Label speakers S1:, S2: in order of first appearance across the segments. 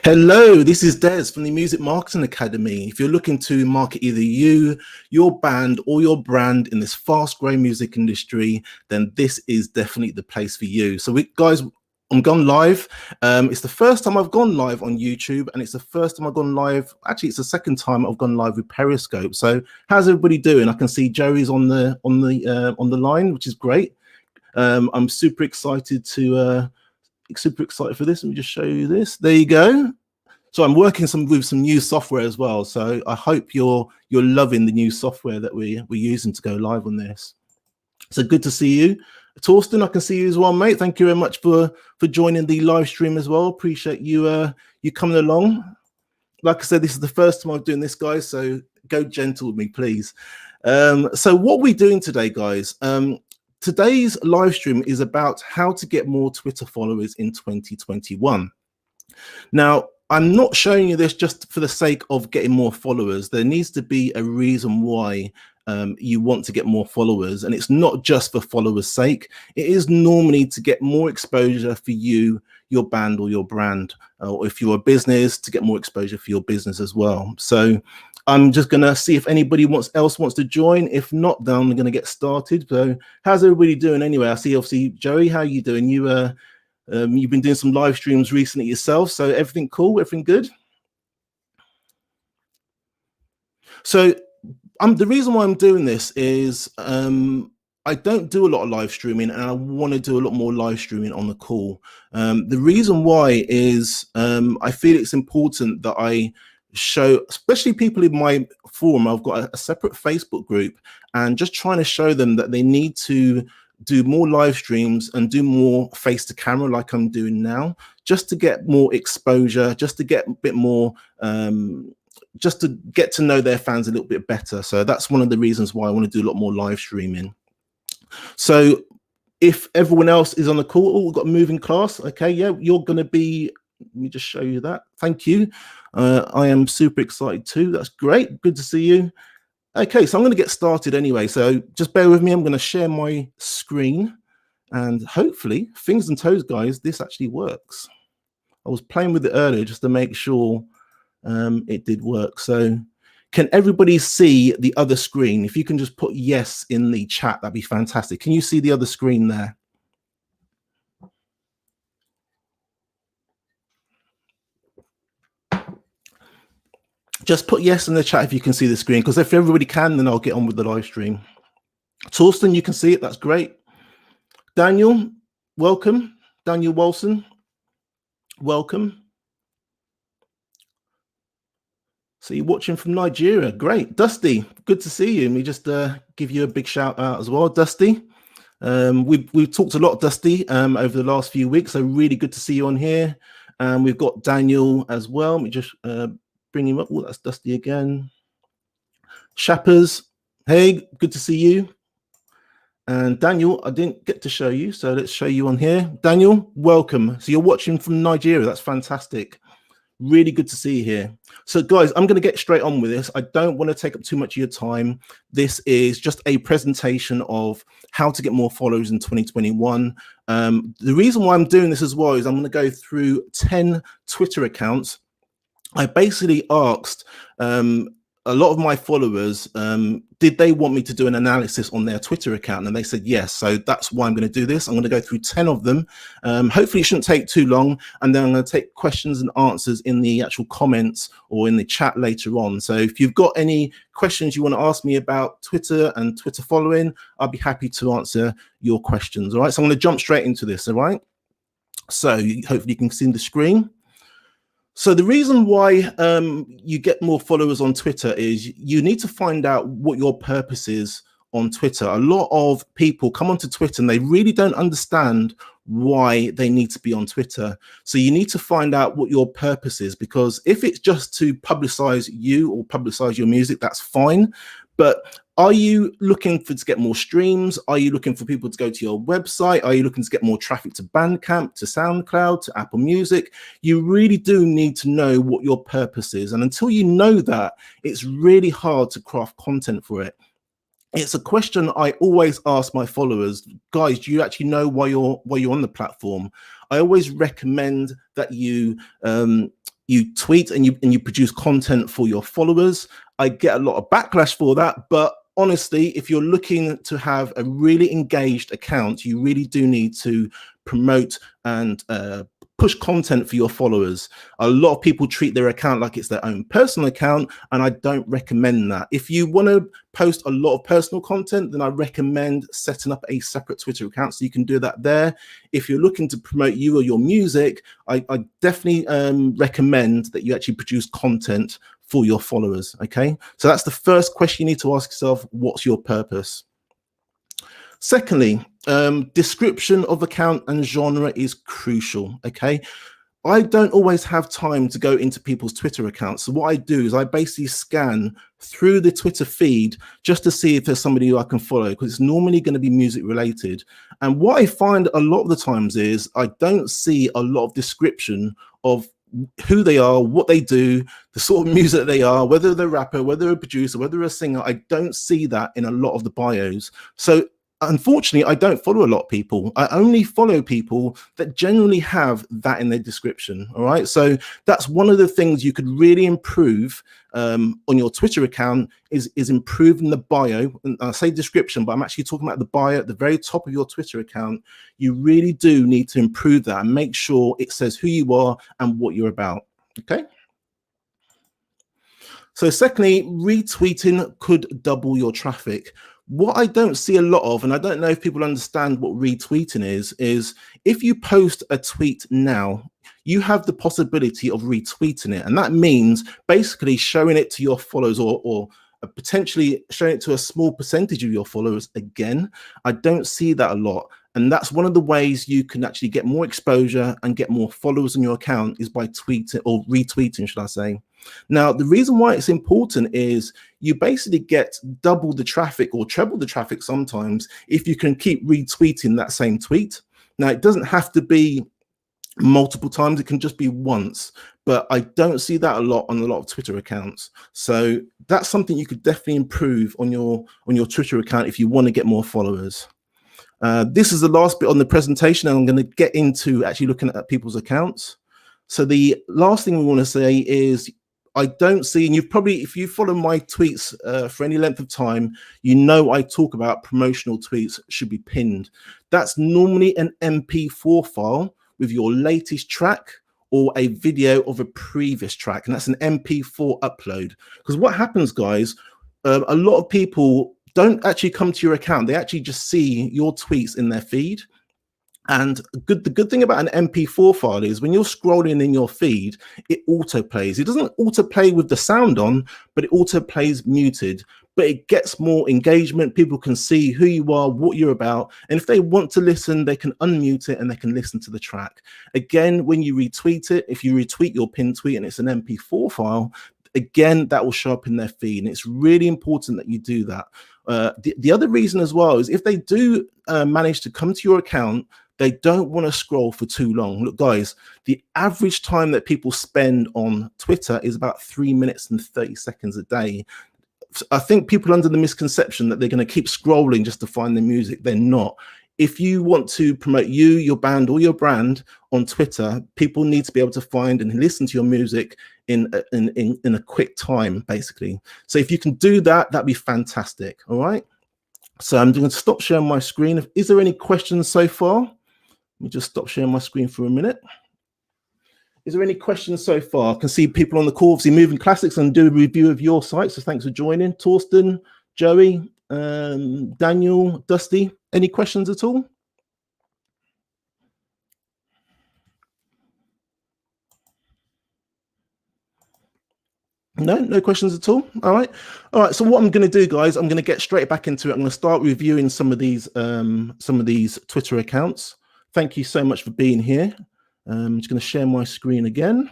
S1: Hello, this is Des from the Music Marketing Academy. If you're looking to market either you, your band, or your brand in this fast-growing music industry, then this is definitely the place for you. So guys, I'm gone live. It's the first time I've gone live on YouTube, and it's the first time I've gone live. Actually, it's the second time I've gone live with Periscope. So how's everybody doing? I can see Joey's on the line, which is great. I'm super excited for this. Let me just show you this. There you go. So I'm working with some new software as well. So I hope you're loving the new software that we're using to go live on this. So good to see you. Torsten, I can see you as well, mate. Thank you very much for joining the live stream as well. Appreciate you you coming along. Like I said, this is the first time I'm doing this, guys, so go gentle with me, please. So what we're doing today, guys, today's live stream is about how to get more Twitter followers in 2021. Now, I'm not showing you this just for the sake of getting more followers. There needs to be a reason why you want to get more followers, and it's not just for followers' sake. It is normally to get more exposure for you, your band, or your brand, or if you're a business, to get more exposure for your business as well. So I'm just gonna see if anybody else wants to join. If not, then I'm gonna get started. So how's everybody doing anyway? I see, obviously, Joey, how are you doing? You've been doing some live streams recently yourself, so everything cool, everything good? So the reason why I'm doing this is I don't do a lot of live streaming, and I want to do a lot more live streaming on the call. The reason why is I feel it's important that I show, especially people in my forum, I've got a separate Facebook group, and just trying to show them that they need to do more live streams and do more face to camera like I'm doing now, just to get more exposure, just to get a bit more, just to get to know their fans a little bit better. So that's one of the reasons why I want to do a lot more live streaming. So if everyone else is on the call, oh, we've got a moving class. Okay, yeah, you're going to be, let me just show you that. Thank you. I am super excited too. That's great. Good to see you. Okay, so I'm going to get started anyway. So just bear with me. I'm going to share my screen, and hopefully, fingers and toes, guys, this actually works. I was playing with it earlier just to make sure it did work. So can everybody see the other screen? If you can just put yes in the chat, that'd be fantastic. Can you see the other screen there? Just put yes in the chat if you can see the screen, because if everybody can, then I'll get on with the live stream. Torsten, you can see it. That's great. Daniel, welcome. Daniel Wilson, welcome. So you're watching from Nigeria. Great. Dusty, good to see you. Let me just give you a big shout out as well, Dusty. We've talked a lot, Dusty, over the last few weeks, so really good to see you on here. We've got Daniel as well. Let me just bring him up. Oh, that's Dusty again. Shappers, hey, good to see you. And Daniel, I didn't get to show you, so let's show you on here. Daniel, welcome. So you're watching from Nigeria. That's fantastic. Really good to see you here. So guys, I'm going to get straight on with this. I don't want to take up too much of your time. This is just a presentation of how to get more followers in 2021. The reason why I'm doing this as well is I'm going to go through 10 Twitter accounts. I basically asked a lot of my followers, did they want me to do an analysis on their Twitter account? And they said yes. So that's why I'm going to do this. I'm going to go through 10 of them. Hopefully it shouldn't take too long. And then I'm going to take questions and answers in the actual comments or in the chat later on. So if you've got any questions you want to ask me about Twitter and Twitter following, I'll be happy to answer your questions. All right. So I'm going to jump straight into this. All right. So hopefully you can see the screen. So the reason why you get more followers on Twitter is you need to find out what your purpose is on Twitter. A lot of people come onto Twitter and they really don't understand why they need to be on Twitter. So you need to find out what your purpose is, because if it's just to publicize you or publicize your music, that's fine. But are you looking to get more streams? Are you looking for people to go to your website? Are you looking to get more traffic to Bandcamp, to SoundCloud, to Apple Music? You really do need to know what your purpose is. And until you know that, it's really hard to craft content for it. It's a question I always ask my followers, guys, do you actually know why you're on the platform? I always recommend that you you tweet and you produce content for your followers. I get a lot of backlash for that, but honestly, if you're looking to have a really engaged account, you really do need to promote and push content for your followers. A lot of people treat their account like it's their own personal account, and I don't recommend that. If you want to post a lot of personal content, then I recommend setting up a separate Twitter account so you can do that there. If you're looking to promote you or your music, I definitely recommend that you actually produce content for your followers. Okay, so that's the first question you need to ask yourself: what's your purpose? Secondly, description of account and genre is crucial. Okay, I don't always have time to go into people's Twitter accounts. So what I do is I basically scan through the Twitter feed just to see if there's somebody who I can follow, because it's normally going to be music related. And what I find a lot of the times is I don't see a lot of description of who they are, what they do, the sort of music that they are, whether they're a rapper, whether they're a producer, whether they're a singer. I don't see that in a lot of the bios. So unfortunately, I don't follow a lot of people. I only follow people that generally have that in their description. All right. So that's one of the things you could really improve on your Twitter account is improving the bio. And I say description, but I'm actually talking about the bio at the very top of your Twitter account. You really do need to improve that and make sure it says who you are and what you're about. Okay. So secondly, retweeting could double your traffic. What I don't see a lot of, and I don't know if people understand what retweeting is if you post a tweet now, you have the possibility of retweeting it. And that means basically showing it to your followers or potentially showing it to a small percentage of your followers again. I don't see that a lot. And that's one of the ways you can actually get more exposure and get more followers on your account is by tweeting or retweeting, should I say. Now, the reason why it's important is you basically get double the traffic or treble the traffic sometimes if you can keep retweeting that same tweet. Now, it doesn't have to be multiple times, it can just be once, but I don't see that a lot on a lot of Twitter accounts. So that's something you could definitely improve on your Twitter account if you want to get more followers. This is the last bit on the presentation, and I'm going to get into actually looking at people's accounts. So the last thing we want to say is I don't see, and you've probably, if you follow my tweets for any length of time, you know I talk about promotional tweets should be pinned. That's normally an MP4 file with your latest track or a video of a previous track, and that's an MP4 upload. Because what happens, guys, a lot of people don't actually come to your account. They actually just see your tweets in their feed. And the good thing about an MP4 file is when you're scrolling in your feed, it auto plays. It doesn't auto play with the sound on, but it auto plays muted. But it gets more engagement. People can see who you are, what you're about. And if they want to listen, they can unmute it and they can listen to the track. Again, when you retweet it, if you retweet your pinned tweet and it's an MP4 file, again, that will show up in their feed. And it's really important that you do that. The other reason as well is if they do manage to come to your account, they don't want to scroll for too long. Look, guys, the average time that people spend on Twitter is about 3 minutes and 30 seconds a day. I think people are under the misconception that they're going to keep scrolling just to find the music. They're not. If you want to promote you, your band, or your brand on Twitter, people need to be able to find and listen to your music in a quick time, basically. So if you can do that, that'd be fantastic. All right. So I'm going to stop sharing my screen. Is there any questions so far? Let me just stop sharing my screen for a minute. Is there any questions so far? I can see people on the call, obviously Moving Classics, and do a review of your site. So thanks for joining. Torsten, Joey, Daniel, Dusty, any questions at all? No questions at all. All right. So what I'm going to do, guys, I'm going to get straight back into it. I'm going to start reviewing some of these Twitter accounts. Thank you so much for being here. I'm just going to share my screen again.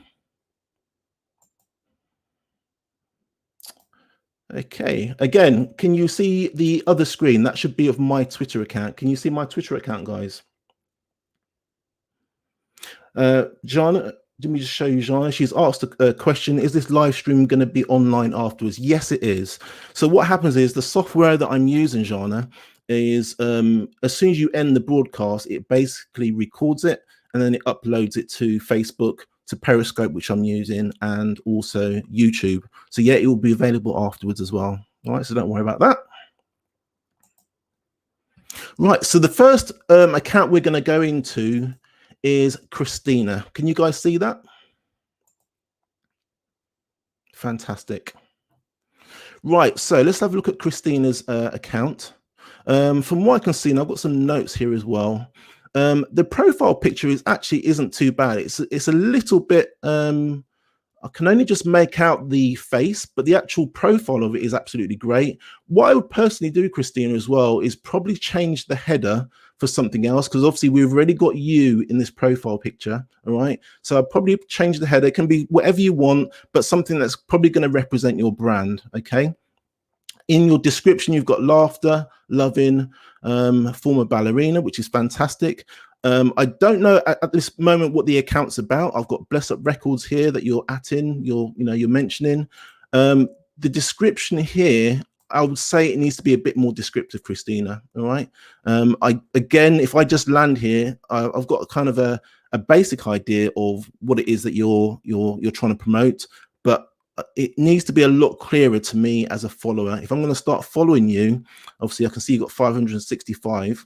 S1: Okay. Again, can you see the other screen? That should be of my Twitter account. Can you see my Twitter account, guys? John, let me just show you, Jana. She's asked a question. Is this live stream going to be online afterwards? Yes, it is. So what happens is the software that I'm using, Jana, is as soon as you end the broadcast, it basically records it and then it uploads it to Facebook, to Periscope, which I'm using, and also YouTube. So yeah, it will be available afterwards as well. All right, so don't worry about that. Right, so the first account we're going to go into is Christina. Can you guys see that? Fantastic. Right, so let's have a look at Christina's account. From what I can see, and I've got some notes here as well. The profile picture isn't too bad. It's a little bit. I can only just make out the face, but the actual profile of it is absolutely great. What I would personally do, Christina, as well, is probably change the header for something else, because obviously we've already got you in this profile picture. All right, so I'll probably change the header. It can be whatever you want, but something that's probably going to represent your brand. Okay. In your description, you've got laughter, loving, former ballerina, which is fantastic. I don't know at this moment what the account's about. I've got Bless Up Records here that you're you're mentioning. The description here, I would say it needs to be a bit more descriptive, Christina. All right. If I just land here, I've got kind of a basic idea of what it is that you're trying to promote, but it needs to be a lot clearer to me as a follower. If I'm going to start following you, obviously I can see you've got 565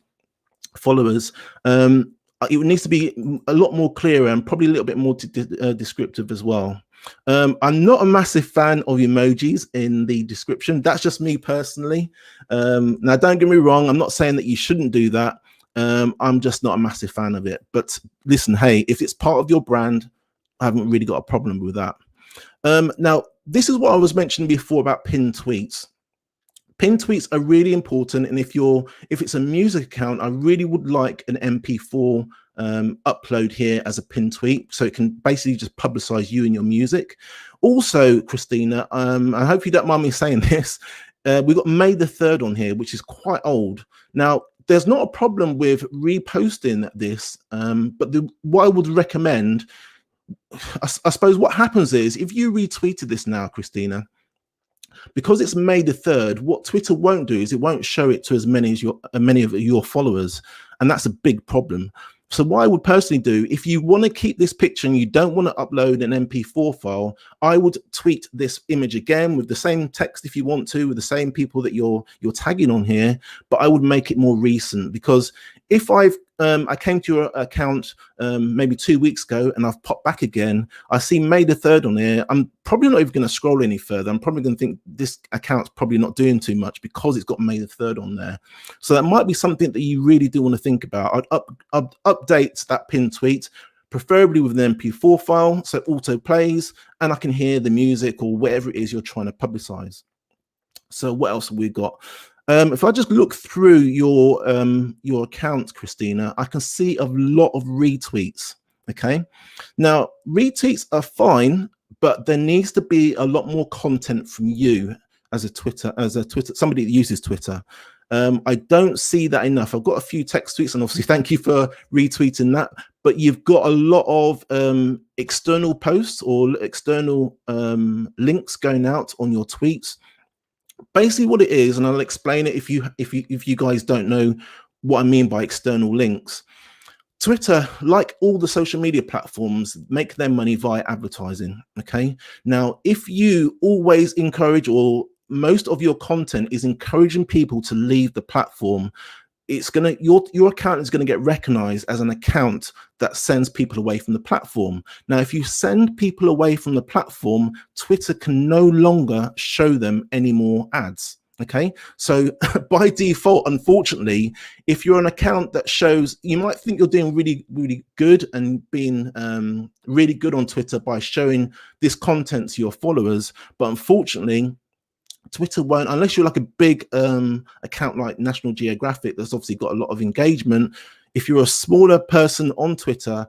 S1: followers. It needs to be a lot more clearer and probably a little bit more descriptive as well. I'm not a massive fan of emojis in the description. That's just me personally. Now, don't get me wrong. I'm not saying that you shouldn't do that. I'm just not a massive fan of it. But listen, hey, if it's part of your brand, I haven't really got a problem with that. Now, this is what I was mentioning before about pinned tweets. Pinned tweets are really important, and if it's a music account, I really would like an MP4 upload here as a pinned tweet, so it can basically just publicize you and your music. Also, Christina, I hope you don't mind me saying this. We've got May the 3rd on here, which is quite old. Now, there's not a problem with reposting this, but what I would recommend, I suppose what happens is if you retweeted this now, Christina, because it's May the 3rd, what Twitter won't do is it won't show it to as many of your followers, and that's a big problem. So what I would personally do, if you want to keep this picture and you don't want to upload an MP4 file, I would tweet this image again with the same text if you want to, with the same people that you're tagging on here, but I would make it more recent, because if I came to your account maybe 2 weeks ago and I've popped back again, I see May the 3rd on here, I'm probably not even going to scroll any further. I'm probably going to think this account's probably not doing too much because it's got May the 3rd on there. So that might be something that you really do want to think about. I'd update that pinned tweet, preferably with an MP4 file, so it auto plays and I can hear the music or whatever it is you're trying to publicize. So what else have we got? If I just look through your account, Christina, I can see a lot of retweets. Okay, now retweets are fine, but there needs to be a lot more content from you as a Twitter somebody that uses Twitter. I don't see that enough. I've got a few text tweets, and obviously thank you for retweeting that, but you've got a lot of external posts or external links going out on your tweets. Basically what it is, and I'll explain it if you guys don't know what I mean by external links. Twitter, like all the social media platforms, make their money via advertising. Okay, now if you always encourage, or most of your content is encouraging people to leave the platform, it's gonna your account is gonna get recognized as an account that sends people away from the platform. Now, if you send people away from the platform, Twitter can no longer show them any more ads. Okay, so by default, unfortunately, if you're an account that shows, you might think you're doing really, really good and being really good on Twitter by showing this content to your followers, but unfortunately, Twitter won't, unless you're like a big account like National Geographic that's obviously got a lot of engagement. If you're a smaller person on Twitter,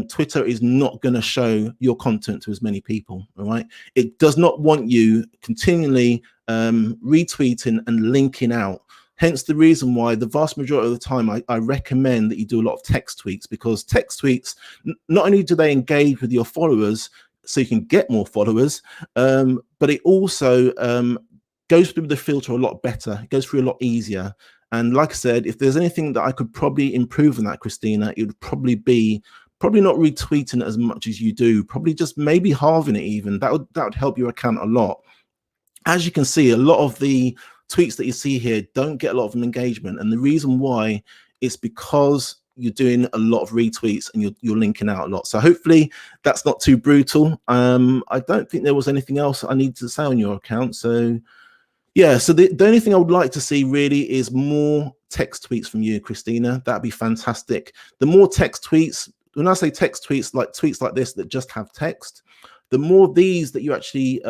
S1: Twitter is not going to show your content to as many people. All right, it does not want you continually retweeting and linking out. Hence the reason why the vast majority of the time I recommend that you do a lot of text tweets, because text tweets, not only do they engage with your followers so you can get more followers, but it also goes through the filter a lot better. It goes through a lot easier. And like I said, if there's anything that I could probably improve on that, Christina, it would probably be probably not retweeting it as much as you do, probably just maybe halving it even. That would help your account a lot. As you can see, a lot of the tweets that you see here don't get a lot of engagement, and the reason why is because you're doing a lot of retweets and you're linking out a lot. So hopefully that's not too brutal. I don't think there was anything else I need to say on your account. So yeah, so the only thing I would like to see really is more text tweets from you, Christina. That'd be fantastic. The more text tweets, when I say text tweets like this that just have text, the more of these that you actually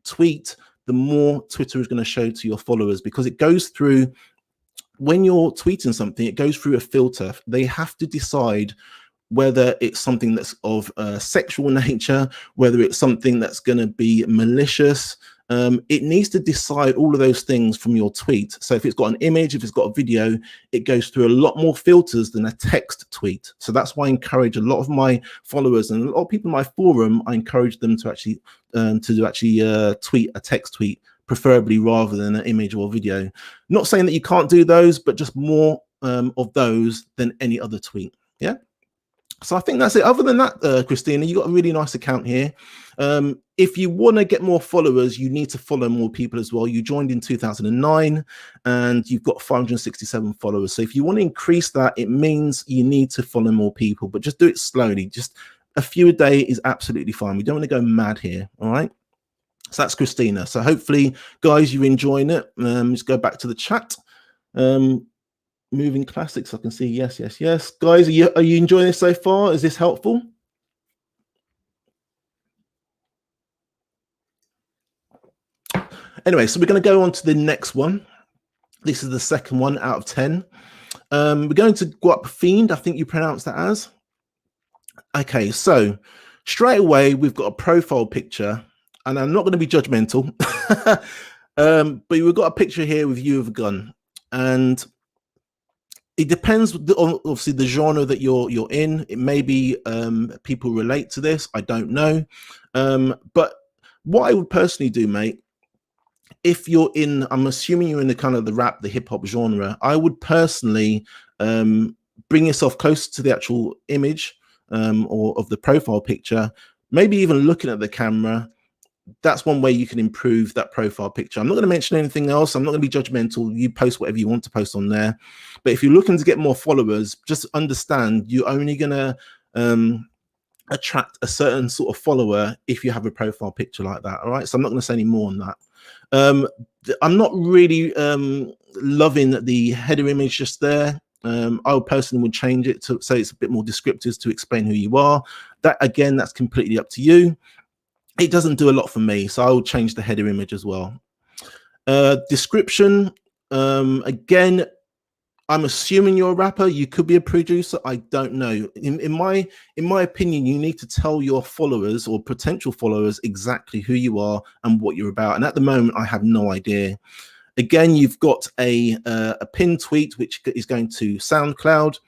S1: tweet, the more Twitter is going to show to your followers, because it goes through, when you're tweeting something, it goes through a filter. They have to decide whether it's something that's of sexual nature, whether it's something that's going to be malicious. It needs to decide all of those things from your tweet. So if it's got an image, if it's got a video, it goes through a lot more filters than a text tweet. So that's why I encourage a lot of my followers and a lot of people in my forum, I encourage them to actually tweet a text tweet, preferably rather than an image or video. Not saying that you can't do those, but just more of those than any other tweet. Yeah. So I think that's it. Other than that, Christina, you got a really nice account here. If you want to get more followers, you need to follow more people as well. You joined in 2009 and you've got 567 followers. So if you want to increase that, it means you need to follow more people, but just do it slowly. Just a few a day is absolutely fine. We don't want to go mad here. All right. So that's Christina. So hopefully, guys, you're enjoying it. Just go back to the chat. Moving classics, I can see yes. Guys, are you enjoying this so far? Is this helpful? Anyway, so we're going to go on to the next one. This is the second one out of 10. We're going to Guap Fiend, I think you pronounce that as. Okay, so straight away we've got a profile picture, and I'm not going to be judgmental, but we've got a picture here with you with a gun, and it depends on obviously the genre that you're in. It may be people relate to this. I don't know. But what I would personally do, mate, if you're in, I'm assuming you're in the kind of the rap, the hip hop genre, I would personally bring yourself closer to the actual image or of the profile picture, maybe even looking at the camera. That's one way you can improve that profile picture. I'm not going to mention anything else. I'm not going to be judgmental. You post whatever you want to post on there. But if you're looking to get more followers, just understand you're only going to attract a certain sort of follower if you have a profile picture like that. All right. So I'm not going to say any more on that. I'm not really loving the header image just there. I personally would change it to say it's a bit more descriptive to explain who you are. That, again, that's completely up to you. It doesn't do a lot for me, so I will change the header image as well. Description, again, I'm assuming you're a rapper. You could be a producer. I don't know. In my opinion, you need to tell your followers or potential followers exactly who you are and what you're about. And at the moment, I have no idea. Again, you've got a pinned tweet, which is going to SoundCloud.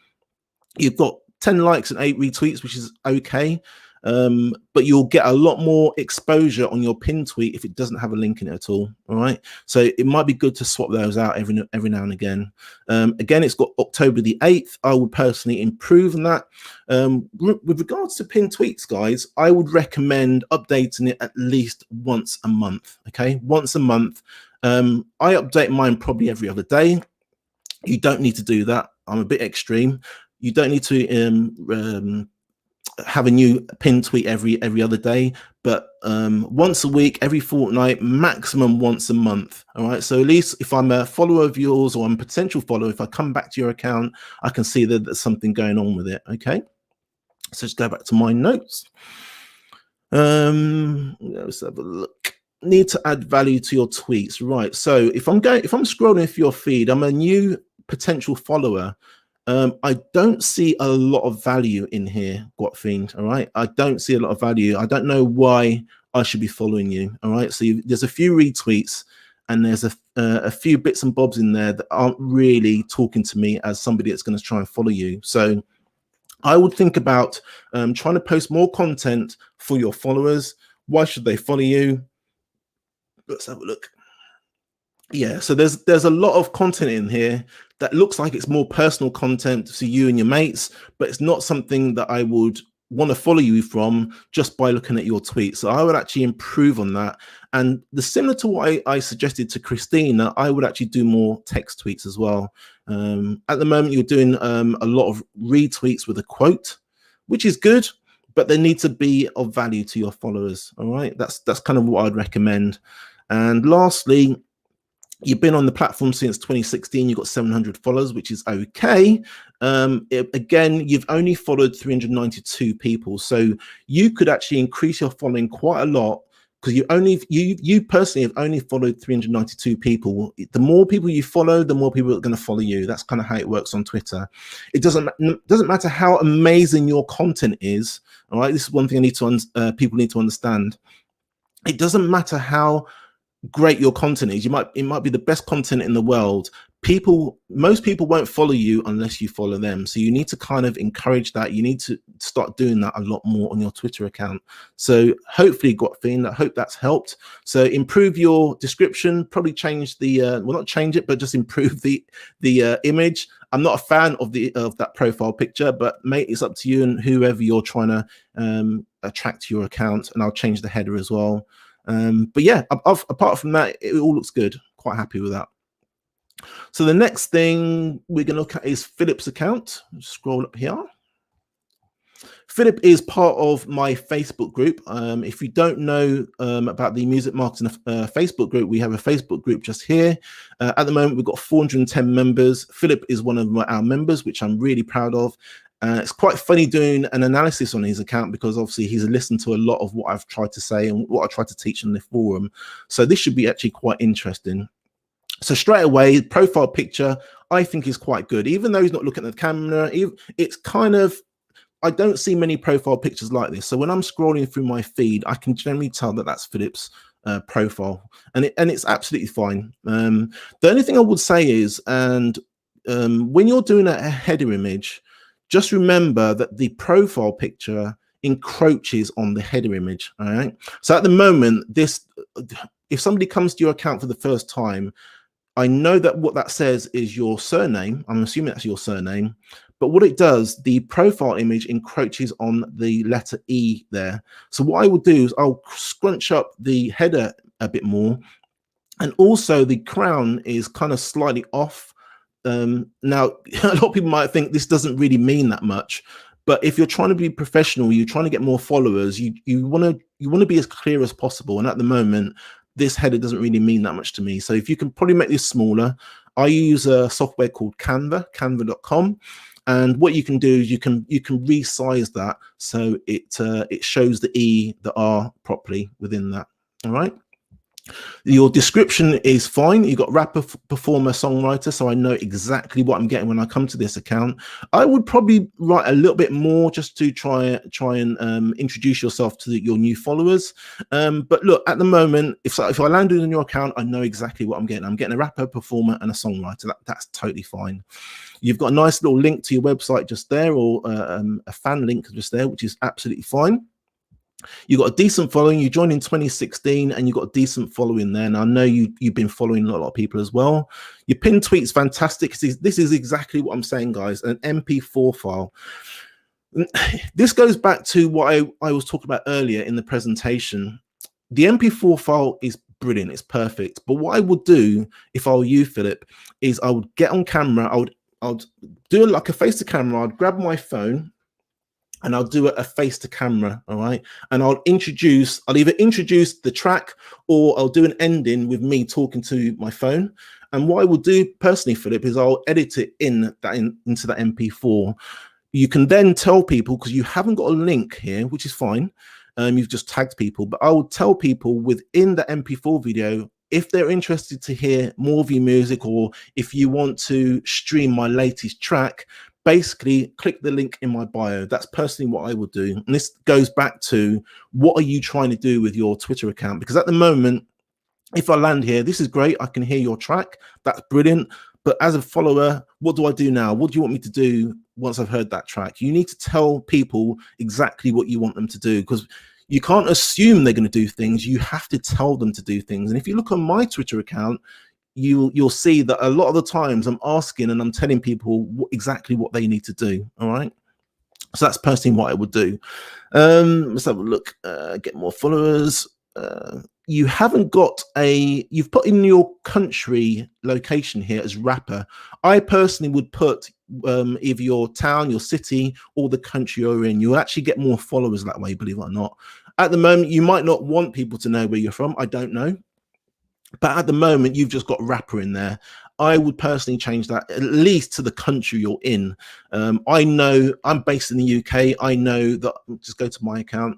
S1: You've got 10 likes and 8 retweets, which is okay. But you'll get a lot more exposure on your pin tweet if it doesn't have a link in it at all. All right, so it might be good to swap those out every now and again. Again, it's got October the 8th. I would personally improve on that. With regards to pin tweets, guys, I would recommend updating it at least once a month. Okay, once a month. I update mine probably every other day. You don't need to do that. I'm a bit extreme. You don't need to have a new pin tweet every other day, but once a week, every fortnight, maximum once a month. All right, so at least if I'm a follower of yours or I'm a potential follower, if I come back to your account, I can see that there's something going on with it. Okay, so just go back to my notes. Let's have a look. Need to add value to your tweets, right? So if I'm scrolling through your feed, I'm a new potential follower. I don't see a lot of value in here, Guapfiend. All right, I don't see a lot of value. I don't know why I should be following you. All right, so there's a few retweets and there's a few bits and bobs in there that aren't really talking to me as somebody that's going to try and follow you. So I would think about trying to post more content for your followers. Why should they follow you? Let's have a look. Yeah, so there's a lot of content in here that looks like it's more personal content to you and your mates, but it's not something that I would want to follow you from just by looking at your tweets. So I would actually improve on that. And similar to what I suggested to Christina, I would actually do more text tweets as well. At the moment, you're doing a lot of retweets with a quote, which is good, but they need to be of value to your followers. All right, that's kind of what I'd recommend. And lastly, you've been on the platform since 2016. You've got 700 followers, which is okay. Again, you've only followed 392 people, so you could actually increase your following quite a lot, because you personally have only followed 392 people. The more people you follow, the more people are going to follow you. That's kind of how it works on Twitter. It doesn't matter how amazing your content is. All right, this is one thing people need to understand. It doesn't matter how great your content is. It might be the best content in the world. Most people won't follow you unless you follow them. So you need to kind of encourage that. You need to start doing that a lot more on your Twitter account. So hopefully, I hope that's helped. So improve your description, probably change not change it, but just improve the image. I'm not a fan of that profile picture, but mate, it's up to you and whoever you're trying to attract to your account. And I'll change the header as well. But yeah, apart from that, it all looks good. Quite happy with that. So the next thing we're going to look at is Philip's account. Scroll up here. Philip is part of my Facebook group. If you don't know about the Music Marketing Facebook group, we have a Facebook group just here. At the moment, we've got 410 members. Philip is one of our members, which I'm really proud of. It's quite funny doing an analysis on his account, because obviously he's listened to a lot of what I've tried to say and what I tried to teach in the forum. So this should be actually quite interesting. So straight away, profile picture, I think is quite good. Even though he's not looking at the camera, it's kind of, I don't see many profile pictures like this. So when I'm scrolling through my feed, I can generally tell that that's Philip's profile, and it's absolutely fine. The only thing I would say is, when you're doing a header image, just remember that the profile picture encroaches on the header image. All right. So at the moment, if somebody comes to your account for the first time, I know that what that says is your surname. I'm assuming that's your surname. But what it does, the profile image encroaches on the letter E there. So what I will do is I'll scrunch up the header a bit more. And also the crown is kind of slightly off. Now, a lot of people might think this doesn't really mean that much. But if you're trying to be professional, you're trying to get more followers, you want to be as clear as possible. And at the moment, this header doesn't really mean that much to me. So if you can probably make this smaller, I use a software called canva.com. And what you can do is you can resize that so it shows the E, the R properly within that. All right. Your description is fine. You've got rapper, performer, songwriter, so I know exactly what I'm getting when I come to this account. I would probably write a little bit more just to try and introduce yourself to your new followers. But look, at the moment, if I land on your account, I know exactly what I'm getting. I'm getting a rapper, performer, and a songwriter. That's totally fine. You've got a nice little link to your website just there, or a fan link just there, which is absolutely fine. You got a decent following. You joined in 2016 and you got a decent following there. And I know you've been following a lot of people as well. Your pinned tweet's fantastic. This is exactly what I'm saying, guys. An MP4 file. This goes back to what I was talking about earlier in the presentation. The MP4 file is brilliant. It's perfect. But what I would do if I were you, Philip, is I would get on camera. I would do like a face to camera. I'd grab my phone and I'll do a face to camera, all right? And I'll either introduce the track, or I'll do an ending with me talking to my phone. And what I will do personally, Philip, is I'll edit it into that MP4. You can then tell people, because you haven't got a link here, which is fine. You've just tagged people, but I will tell people within the MP4 video, if they're interested to hear more of your music, or if you want to stream my latest track, basically click the link in my bio. That's personally what I would do. And this goes back to, what are you trying to do with your Twitter account? Because at the moment, if I land here, this is great. I can hear your track. That's brilliant. But as a follower, what do I do now? What do you want me to do once I've heard that track? You need to tell people exactly what you want them to do, because you can't assume they're going to do things. You have to tell them to do things. And if you look on my Twitter account, you'll see that a lot of the times I'm asking and I'm telling people exactly what they need to do. All right. So that's personally what I would do. Let's have a look. Get more followers. You haven't got you've put in your country location here as rapper. I personally would put either your town, your city, or the country you're in. You'll actually get more followers that way, believe it or not. At the moment, you might not want people to know where you're from. I don't know. But at the moment, you've just got rapper in there. I would personally change that at least to the country you're in. I know I'm based in the UK. I know that, just go to my account.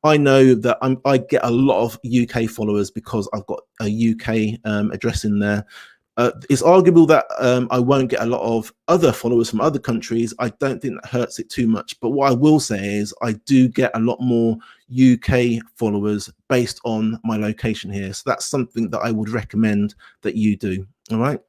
S1: I know that I get a lot of UK followers because I've got a UK address in there. It's arguable that I won't get a lot of other followers from other countries. I don't think that hurts it too much. But what I will say is I do get a lot more UK followers based on my location here. So that's something that I would recommend that you do. All right.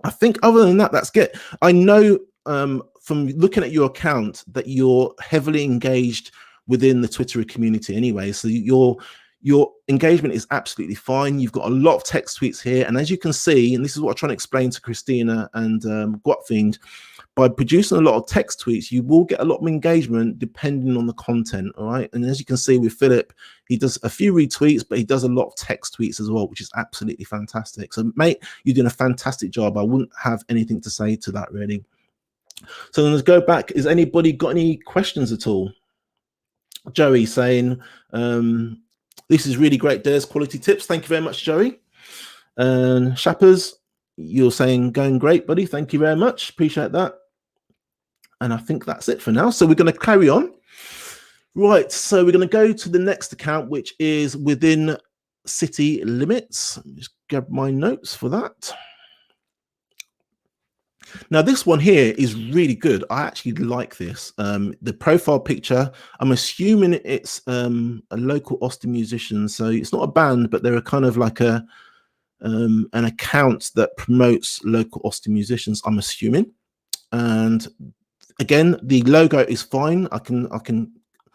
S1: I think other than that, that's good. I know from looking at your account that you're heavily engaged within the Twitter community anyway. So your engagement is absolutely fine. You've got a lot of text tweets here. And as you can see, and this is what I'm trying to explain to Christina and Guatfiend, by producing a lot of text tweets, you will get a lot of engagement depending on the content. All right. And as you can see with Philip, he does a few retweets, but he does a lot of text tweets as well, which is absolutely fantastic. So, mate, you're doing a fantastic job. I wouldn't have anything to say to that, really. So let's go back. Has anybody got any questions at all? Joey saying, this is really great, Des. Quality tips. Thank you very much, Joey. And Shappers, you're saying going great, buddy. Thank you very much. Appreciate that. And I think that's it for now. So we're going to carry on. Right. So we're going to go to the next account, which is within city limits. Just grab my notes for that. Now, this one here is really good. I actually like this. The profile picture, I'm assuming it's a local Austin musician. So it's not a band, but they're a kind of like an account that promotes local Austin musicians, I'm assuming. And again, the logo is fine.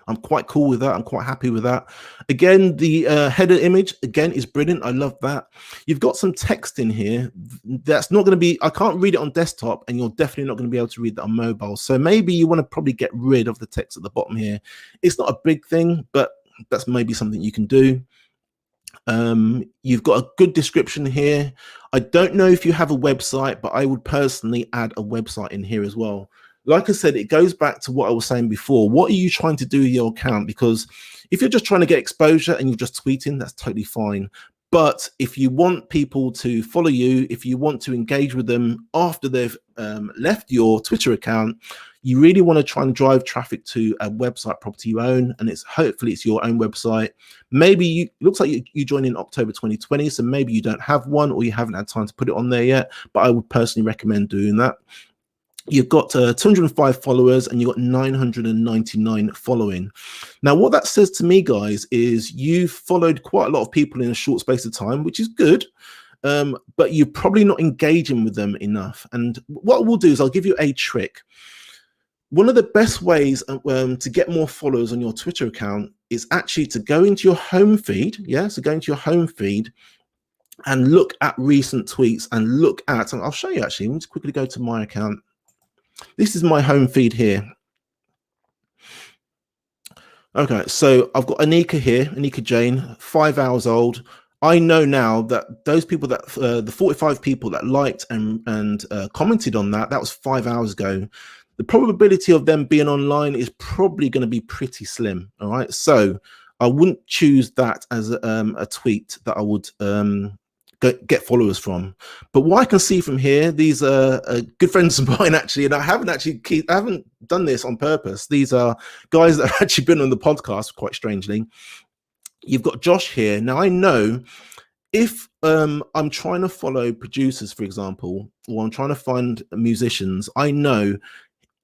S1: I'm quite cool with that. I'm quite happy with that. Again, the header image, again, is brilliant. I love that. You've got some text in here that's not going to be, I can't read it on desktop, and you're definitely not going to be able to read that on mobile. So maybe you want to probably get rid of the text at the bottom here. It's not a big thing, but that's maybe something you can do. You've got a good description here. I don't know if you have a website, but I would personally add a website in here as well. Like I said, it goes back to what I was saying before. What are you trying to do with your account? Because if you're just trying to get exposure and you're just tweeting, that's totally fine. But if you want people to follow you, if you want to engage with them after they've left your Twitter account, you really want to try and drive traffic to a website property you own, and hopefully it's your own website. Maybe it looks like you joined in October 2020, so maybe you don't have one or you haven't had time to put it on there yet, but I would personally recommend doing that. You've got 205 followers and you've got 999 following. Now, what that says to me, guys, is you've followed quite a lot of people in a short space of time, which is good, but you're probably not engaging with them enough. And what we'll do is I'll give you a trick. One of the best ways to get more followers on your Twitter account is actually to go into your home feed. Yeah, so go into your home feed and look at recent tweets and look at, and I'll show you actually. Let me just quickly go to my account. This is my home feed here. Okay, so I've got Anika here, Anika Jane, 5 hours old. I know now that those people that the 45 people that liked and commented on that was 5 hours ago. The probability of them being online is probably going to be pretty slim. All right, so I wouldn't choose that as a tweet that I would get followers from. But what I can see from here, these are good friends of mine actually, and I haven't done this on purpose. These are guys that have actually been on the podcast, quite strangely. You've got Josh here. Now I know if I'm trying to follow producers, for example, or I'm trying to find musicians, I know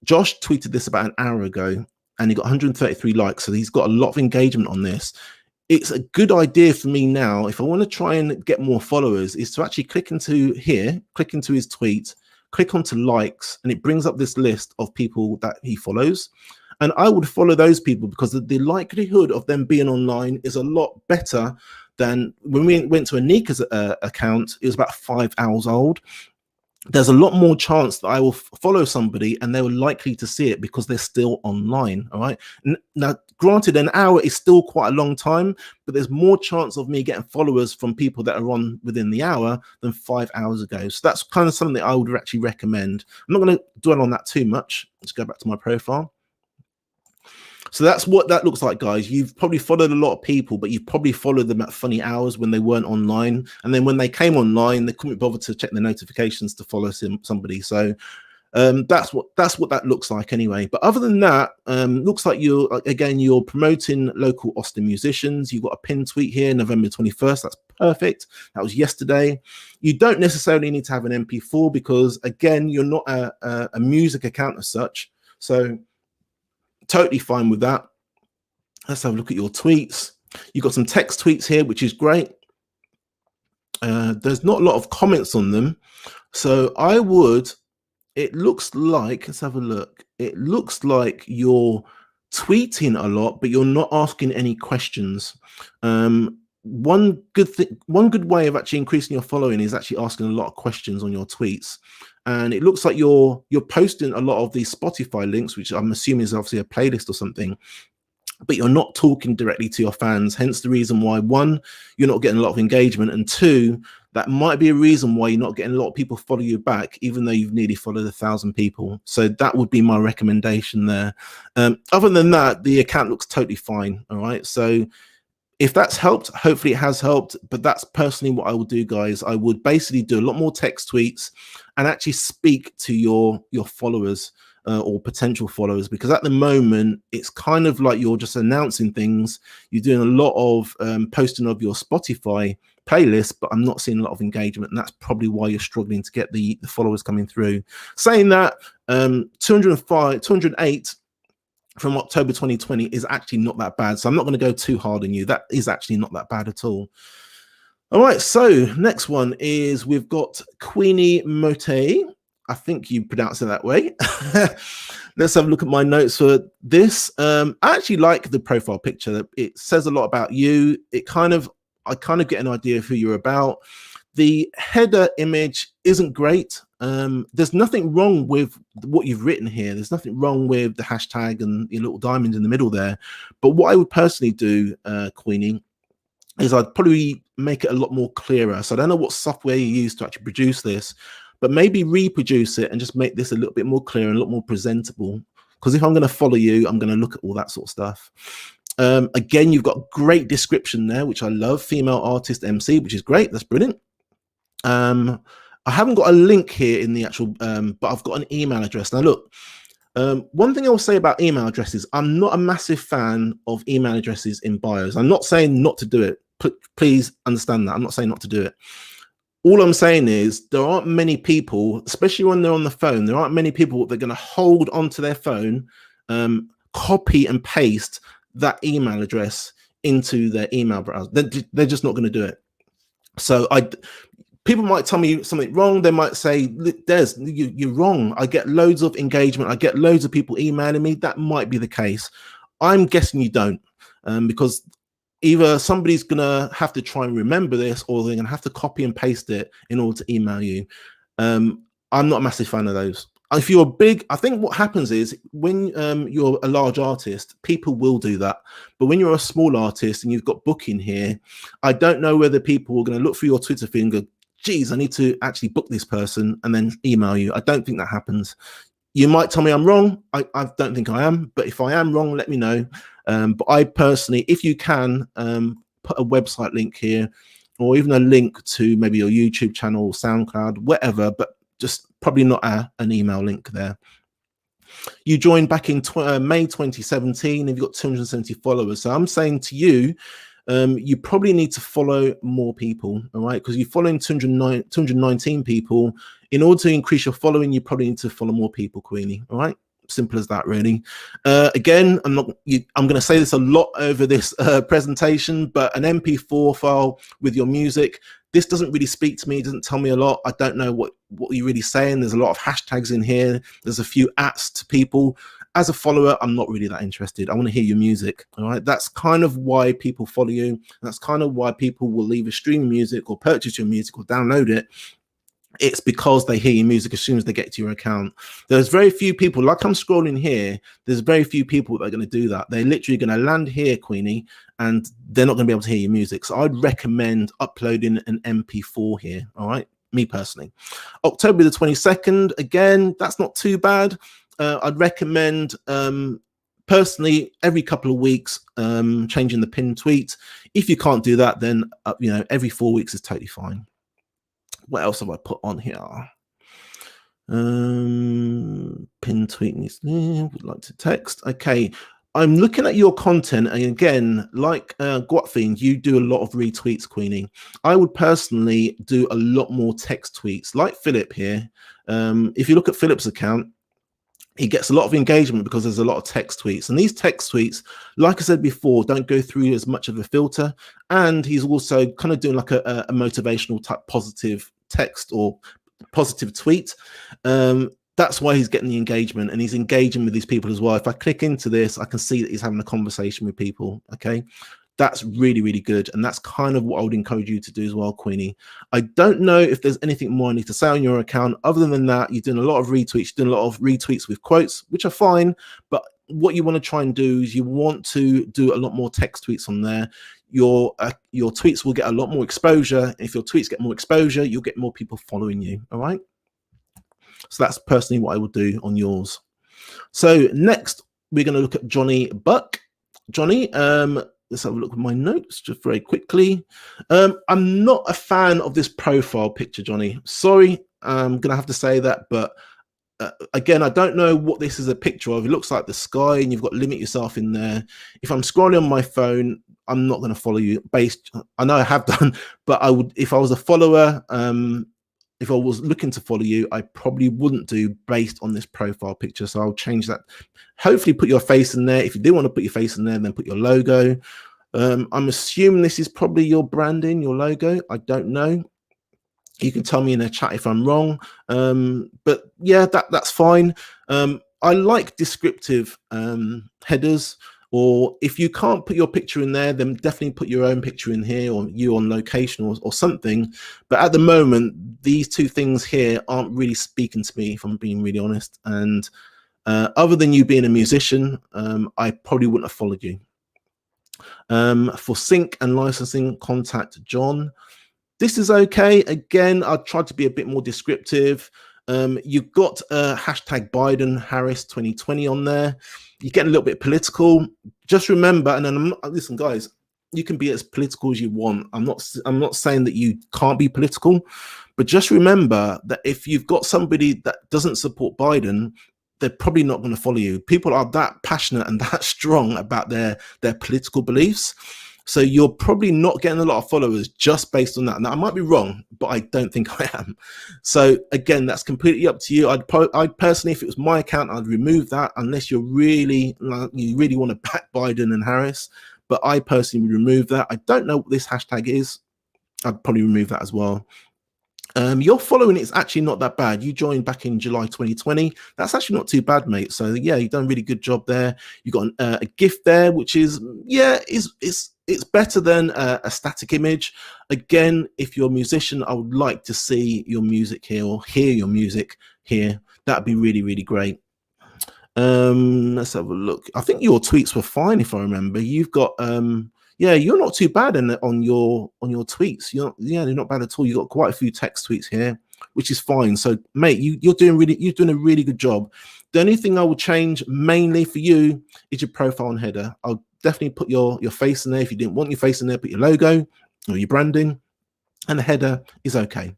S1: Josh tweeted this about an hour ago and he got 133 likes, so he's got a lot of engagement on this. It's a good idea for me now, if I want to try and get more followers, is to actually click into here, click into his tweet, click onto likes, and it brings up this list of people that he follows. And I would follow those people because the likelihood of them being online is a lot better than when we went to Anika's account. It was about 5 hours old. There's a lot more chance that I will follow somebody and they were likely to see it because they're still online. All right. Now, granted, an hour is still quite a long time, but there's more chance of me getting followers from people that are on within the hour than 5 hours ago. So that's kind of something that I would actually recommend. I'm not going to dwell on that too much. Let's go back to my profile. So that's what that looks like, guys. You've probably followed a lot of people, but you've probably followed them at funny hours when they weren't online. And then when they came online, they couldn't bother to check their notifications to follow somebody. So that's what that looks like anyway. But other than that, looks like you're promoting local Austin musicians. You've got a pin tweet here, November 21st. That's perfect. That was yesterday. You don't necessarily need to have an MP4 because, again, you're not a music account as such. So totally fine with that. Let's have a look at your tweets. You've got some text tweets here, which is great. There's not a lot of comments on them. So it looks like, let's have a look. It looks like you're tweeting a lot, but you're not asking any questions. One good way of actually increasing your following is actually asking a lot of questions on your tweets. And it looks like you're posting a lot of these Spotify links, which I'm assuming is obviously a playlist or something, but you're not talking directly to your fans. Hence the reason why, one, you're not getting a lot of engagement, and two, that might be a reason why you're not getting a lot of people follow you back, even though you've nearly followed 1,000 people. So that would be my recommendation there. Other than that, the account looks totally fine. All right. So if that's helped, hopefully it has helped, but that's personally what I would do, guys. I would basically do a lot more text tweets and actually speak to your followers or potential followers, because at the moment it's kind of like you're just announcing things. You're doing a lot of posting of your Spotify playlist, but I'm not seeing a lot of engagement, and that's probably why you're struggling to get the followers coming through. Saying that, 208 from October 2020 is actually not that bad. So I'm not going to go too hard on you. That is actually not that bad at all. All right, so next one is we've got Queenie Mote. I think you pronounce it that way. Let's have a look at my notes for this. I actually like the profile picture. It says a lot about you. I kind of get an idea of who you're about. The header image isn't great. There's nothing wrong with what you've written here. There's nothing wrong with the hashtag and your little diamond in the middle there. But what I would personally do, Queenie, is I'd probably make it a lot more clearer. So I don't know what software you use to actually produce this, but maybe reproduce it and just make this a little bit more clear and a lot more presentable. Because if I'm going to follow you, I'm going to look at all that sort of stuff. Again, you've got great description there, which I love. Female artist MC, which is great. That's brilliant. I haven't got a link here in the actual, but I've got an email address. Now, look, one thing I will say about email addresses, I'm not a massive fan of email addresses in bios. I'm not saying not to do it. Please understand that. I'm not saying not to do it. All I'm saying is there aren't many people, especially when they're on the phone, there aren't many people that are going to hold onto their phone, copy and paste that email address into their email browser. They're just not going to do it. So people might tell me something wrong. They might say, Des, you're wrong. I get loads of engagement. I get loads of people emailing me. That might be the case. I'm guessing you don't, because either somebody's going to have to try and remember this, or they're going to have to copy and paste it in order to email you. I'm not a massive fan of those. If you're big, I think what happens is when you're a large artist, people will do that. But when you're a small artist and you've got booking here, I don't know whether people are going to look through your Twitter feed and go, geez, I need to actually book this person, and then email you. I don't think that happens. You might tell me I'm wrong. I don't think I am, but if I am wrong, let me know. But I personally, if you can, put a website link here, or even a link to maybe your YouTube channel, SoundCloud, whatever, but just probably not an email link there. You joined back in May 2017, and you've got 270 followers. So I'm saying to you, you probably need to follow more people, all right? Because you're following 219 people. In order to increase your following, you probably need to follow more people, Queenie, all right? Simple as that, really. Again, I'm going to say this a lot over this presentation, but an MP4 file with your music, this doesn't really speak to me. It doesn't tell me a lot. I don't know what you're really saying. There's a lot of hashtags in here. There's a few ats to people. As a follower, I'm not really that interested. I want to hear your music. All right. That's kind of why people follow you. That's kind of why people will either stream music or purchase your music or download it. It's because they hear your music as soon as they get to your account. There's very few people, like I'm scrolling here, there's very few people that are going to do that. They're literally going to land here, Queenie, and they're not going to be able to hear your music. So I'd recommend uploading an MP4 here. All right. Me personally. October the 22nd, again, that's not too bad. I'd recommend personally every couple of weeks changing the pinned tweet. If you can't do that, then every 4 weeks is totally fine. What else have I put on here? Pin tweet needs would like to text. Okay, I'm looking at your content, and again, like Guatfiend, you do a lot of retweets, Queenie. I would personally do a lot more text tweets, like Philip here. If you look at Philip's account, he gets a lot of engagement because there's a lot of text tweets, and these text tweets, like I said before, don't go through as much of a filter. And he's also kind of doing like a motivational type positive text or positive tweet. That's why he's getting the engagement, and he's engaging with these people as well. If I click into this, I can see that he's having a conversation with people. Okay, that's really, really good. And that's kind of what I would encourage you to do as well, Queenie. I don't know if there's anything more I need to say on your account. Other than that, you're doing a lot of retweets, you're doing a lot of retweets with quotes, which are fine. But what you want to try and do is you want to do a lot more text tweets on there. Your tweets will get a lot more exposure. If your tweets get more exposure, you'll get more people following you. All right. So that's personally what I would do on yours. So next, we're going to look at Johnny Buck. Johnny, let's have a look at my notes just very quickly. I'm not a fan of this profile picture, Johnny. Sorry, I'm going to have to say that. But again, I don't know what this is a picture of. It looks like the sky, and you've got limit yourself in there. If I'm scrolling on my phone, I'm not going to follow you. I know I have done, but I would, if I was a follower, if I was looking to follow you, I probably wouldn't do based on this profile picture. So I'll change that. Hopefully put your face in there. If you do want to put your face in there, then put your logo. I'm assuming this is probably your branding, your logo. I don't know. You can tell me in the chat if I'm wrong. But yeah, that's fine. I like descriptive headers. Or if you can't put your picture in there, then definitely put your own picture in here, or you on location or something. But at the moment, these two things here aren't really speaking to me, if I'm being really honest. And other than you being a musician, I probably wouldn't have followed you. For sync and licensing, contact John. This is okay. Again, I tried to be a bit more descriptive. You've got hashtag Biden Harris 2020 on there. You get a little bit political. Just remember, and then listen, guys, you can be as political as you want. I'm not saying that you can't be political, but just remember that if you've got somebody that doesn't support Biden, they're probably not going to follow you. People are that passionate and that strong about their political beliefs. So you're probably not getting a lot of followers just based on that. Now, I might be wrong, but I don't think I am. So again, that's completely up to you. I'd personally, if it was my account, I'd remove that unless you really want to back Biden and Harris. But I personally would remove that. I don't know what this hashtag is. I'd probably remove that as well. Your following is actually not that bad. You joined back in July 2020. That's actually not too bad, mate. So yeah, you've done a really good job there. You got a gift there, which is, yeah, it's better than a static image. Again, if you're a musician, I would like to see your music here or hear your music here. That'd be really, really great. Let's have a look. I think your tweets were fine, if I remember. You've got yeah, you're not too bad on your tweets. They're not bad at all. You've got quite a few text tweets here, which is fine. So, mate, you're doing a really good job. The only thing I would change mainly for you is your profile and header. I'll definitely put your face in there. If you didn't want your face in there, put your logo or your branding, and the header is okay.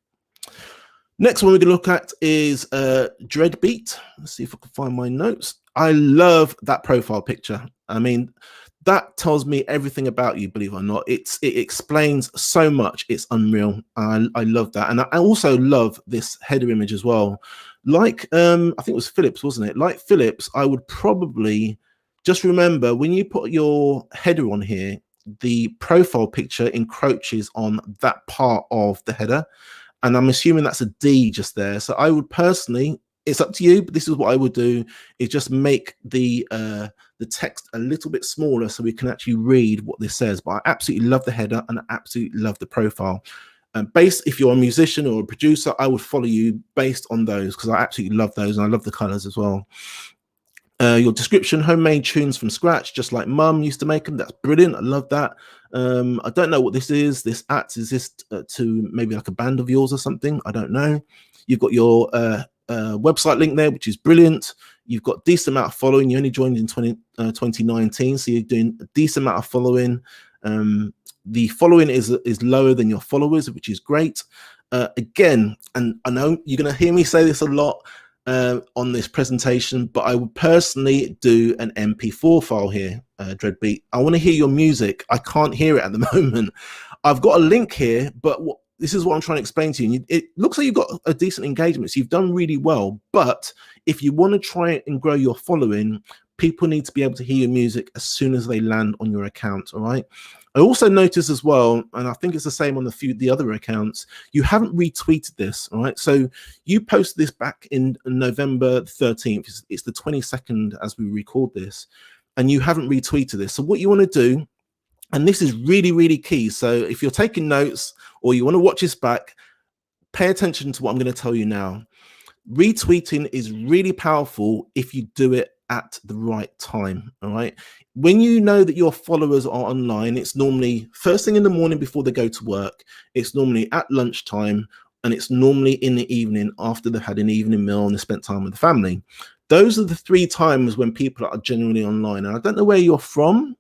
S1: Next one we're going to look at is Dreadbeat. Let's see if I can find my notes. I love that profile picture. I mean, that tells me everything about you, believe it or not. It explains so much. It's unreal. I love that. And I also love this header image as well. Like, I think it was Phillips, wasn't it? Like Phillips, I would probably just remember when you put your header on here, the profile picture encroaches on that part of the header. And I'm assuming that's a D just there. So I would personally, It's up to you, but this is what I would do: is just make the text a little bit smaller so we can actually read what this says. But I absolutely love the header and I absolutely love the profile. Based, if you're a musician or a producer, I would follow you based on those, because I absolutely love those and I love the colors as well. Your description: homemade tunes from scratch, just like mum used to make them. That's brilliant. I love that. I don't know what this is. This is this to maybe like a band of yours or something? I don't know. You've got your website link there, which is brilliant. You've got decent amount of following. You only joined in 2019, so you're doing a decent amount of following. The following is lower than your followers, which is great. Again, and I know you're going to hear me say this a lot on this presentation, but I would personally do an MP4 file here, Dreadbeat. I want to hear your music. I can't hear it at the moment. I've got a link here, but this is what I'm trying to explain to you. It looks like you've got a decent engagement, so you've done really well. But if you want to try and grow your following, people need to be able to hear your music as soon as they land on your account. All right. I also noticed as well, and I think it's the same on the other accounts, you haven't retweeted this. All right. So you posted this back in November 13th. It's the 22nd as we record this, and you haven't retweeted this. So what you want to do, and this is really, really key. So if you're taking notes or you want to watch this back, pay attention to what I'm going to tell you now. Retweeting is really powerful if you do it at the right time. All right. When you know that your followers are online, it's normally first thing in the morning before they go to work. It's normally at lunchtime, and it's normally in the evening after they've had an evening meal and they spent time with the family. Those are the 3 times when people are generally online. And I don't know where you're from,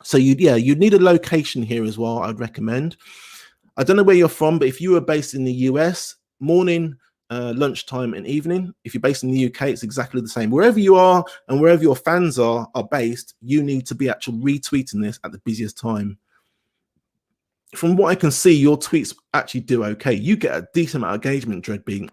S1: so you need a location here as well. I'd recommend. I don't know where you're from, but if you were based in the US, morning, lunchtime, and evening. If you're based in the UK, it's exactly the same. Wherever you are and wherever your fans are based, you need to be actually retweeting this at the busiest time. From what I can see, your tweets actually do okay. You get a decent amount of engagement, Dreadbeat.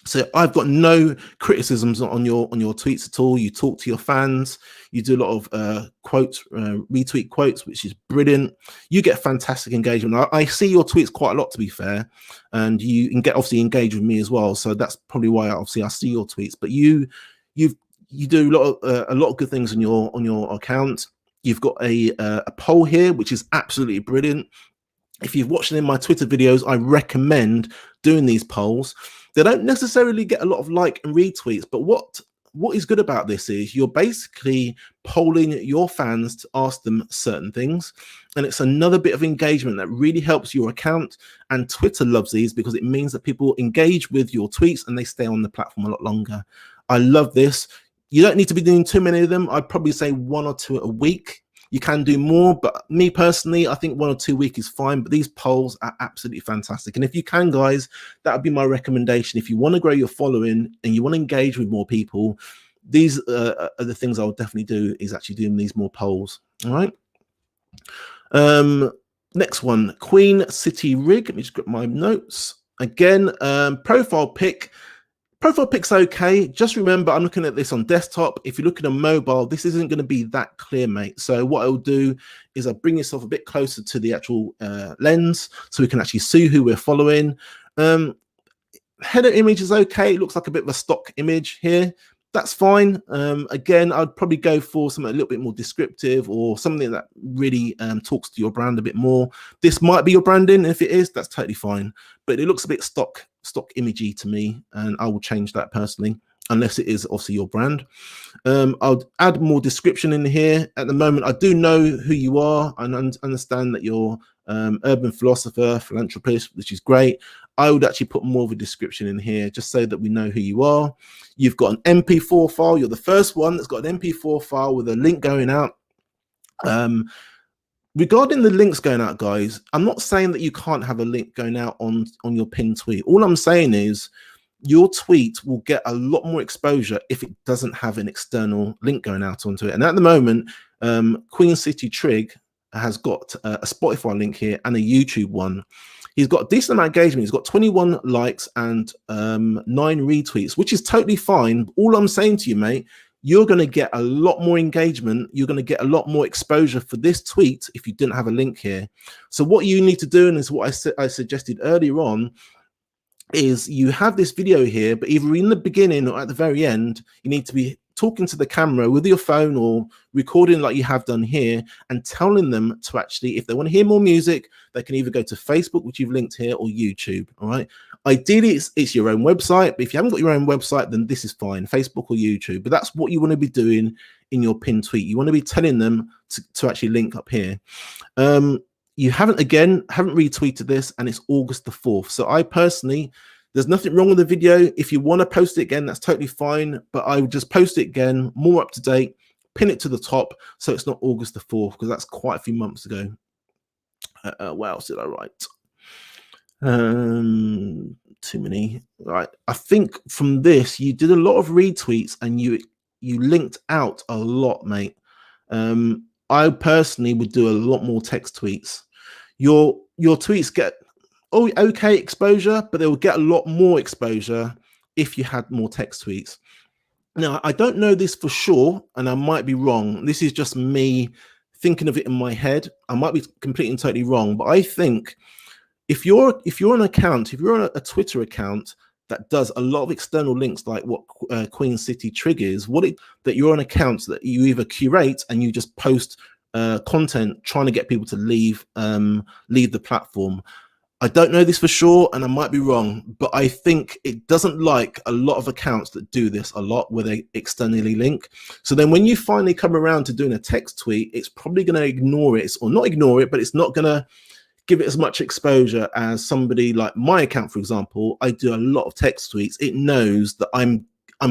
S1: So I've got no criticisms on your tweets at all. You talk to your fans. You do a lot of quotes, retweet quotes, which is brilliant. You get fantastic engagement. I see your tweets quite a lot, to be fair, and you can get obviously engaged with me as well. So that's probably why obviously I see your tweets. But you do a lot of good things on your account. You've got a poll here, which is absolutely brilliant. If you've watched any of my Twitter videos, I recommend doing these polls. They don't necessarily get a lot of like and retweets, but what is good about this is you're basically polling your fans to ask them certain things, and it's another bit of engagement that really helps your account. And Twitter loves these because it means that people engage with your tweets and they stay on the platform a lot longer. I love this. You don't need to be doing too many of them. I'd probably say 1 or 2 a week. You can do more, but me personally, I think 1 or 2 a week is fine. But these polls are absolutely fantastic. And if you can, guys, that would be my recommendation. If you want to grow your following and you want to engage with more people, these are the things I would definitely do, is actually doing these more polls. All right. Next one, Queen City Rig. Let me just grab my notes. Again, profile pic. Profile pic's okay. Just remember, I'm looking at this on desktop. If you're looking on mobile, this isn't going to be that clear, mate. So what I'll do is I'll bring yourself a bit closer to the actual lens so we can actually see who we're following. Header image is okay. It looks like a bit of a stock image here. That's fine. Again, I'd probably go for something a little bit more descriptive or something that really talks to your brand a bit more. This might be your branding. If it is, that's totally fine. But it looks a bit stock imagey to me, and I will change that personally, unless it is obviously your brand. I'll add more description in here. At the moment, I do know who you are and understand that you're urban philosopher, philanthropist, which is great. I would actually put more of a description in here just so that we know who you are. You've got an MP4 file. You're the first one that's got an MP4 file with a link going out. Regarding the links going out, guys, I'm not saying that you can't have a link going out on your pinned tweet. All I'm saying is your tweet will get a lot more exposure if it doesn't have an external link going out onto it. And at the moment, Queen City Trig has got a Spotify link here and a YouTube one. He's got a decent amount of engagement. He's got 21 likes and 9 retweets, which is totally fine. All I'm saying to you, mate, you're going to get a lot more engagement. You're going to get a lot more exposure for this tweet if you didn't have a link here. So what you need to do, and is what I suggested earlier on, is you have this video here, but either in the beginning or at the very end, you need to be talking to the camera with your phone or recording like you have done here, and telling them to actually, if they want to hear more music, they can either go to Facebook, which you've linked here, or YouTube. All right. Ideally, it's your own website, but if you haven't got your own website, then this is fine, Facebook or YouTube. But that's what you want to be doing in your pinned tweet. You want to be telling them to actually link up here. You haven't retweeted this, and it's August the 4th. So I personally, there's nothing wrong with the video. If you want to post it again, that's totally fine, but I would just post it again, more up to date, pin it to the top, so it's not August the 4th, because that's quite a few months ago. What else did I write? Too many. Right. I think from this, you did a lot of retweets, and you linked out a lot, mate. I personally would do a lot more text tweets. Your tweets get okay exposure, but they will get a lot more exposure if you had more text tweets. Now, I don't know this for sure, and I might be wrong. This is just me thinking of it in my head. I might be completely and totally wrong, but I think if you're an account, if you're on a Twitter account that does a lot of external links, like what Queen City triggers, that you're on accounts that you either curate and you just post content trying to get people to leave the platform. I don't know this for sure, and I might be wrong, but I think it doesn't like a lot of accounts that do this a lot, where they externally link. So then when you finally come around to doing a text tweet, it's probably going to ignore it, or not ignore it, but it's not going to give it as much exposure as somebody like my account, for example. I do a lot of text tweets. It knows that I'm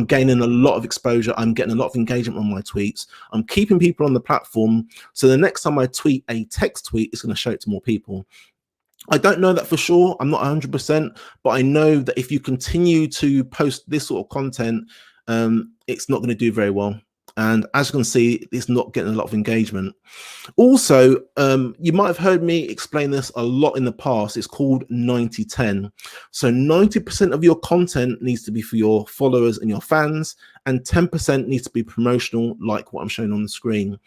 S1: gaining a lot of exposure. I'm getting a lot of engagement on my tweets. I'm keeping people on the platform. So the next time I tweet a text tweet, it's going to show it to more people. I don't know that for sure. I'm not 100%, but I know that if you continue to post this sort of content, it's not going to do very well. And as you can see, it's not getting a lot of engagement. Also, you might have heard me explain this a lot in the past. It's called 90-10. So 90% of your content needs to be for your followers and your fans, and 10% needs to be promotional, like what I'm showing on the screen.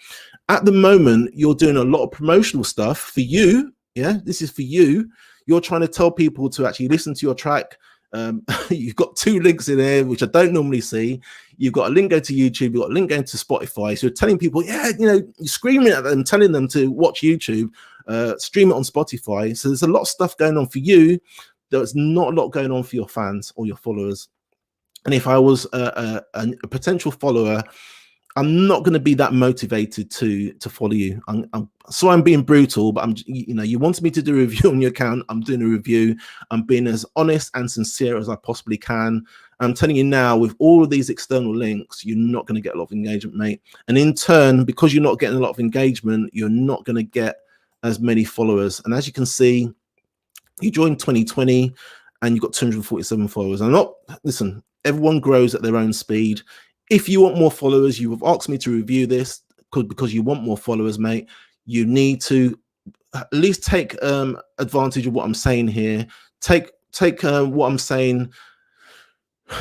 S1: At the moment, you're doing a lot of promotional stuff for you. Yeah, this is for you. You're trying to tell people to actually listen to your track. You've got 2 links in there, which I don't normally see. You've got a link going to YouTube, you've got a link going to Spotify. So you're telling people, yeah, you're screaming at them, telling them to watch YouTube, stream it on Spotify. So there's a lot of stuff going on for you. There's not a lot going on for your fans or your followers. And if I was a potential follower, I'm not going to be that motivated to follow you. I'm being brutal, but you wanted me to do a review on your account. I'm doing a review. I'm being as honest and sincere as I possibly can. I'm telling you now, with all of these external links, you're not going to get a lot of engagement, mate. And in turn, because you're not getting a lot of engagement, you're not going to get as many followers. And as you can see, you joined 2020 and you've got 247 followers. Listen, everyone grows at their own speed. If you want more followers, you have asked me to review this because you want more followers, mate. You need to at least take advantage of what I'm saying here. Take what I'm saying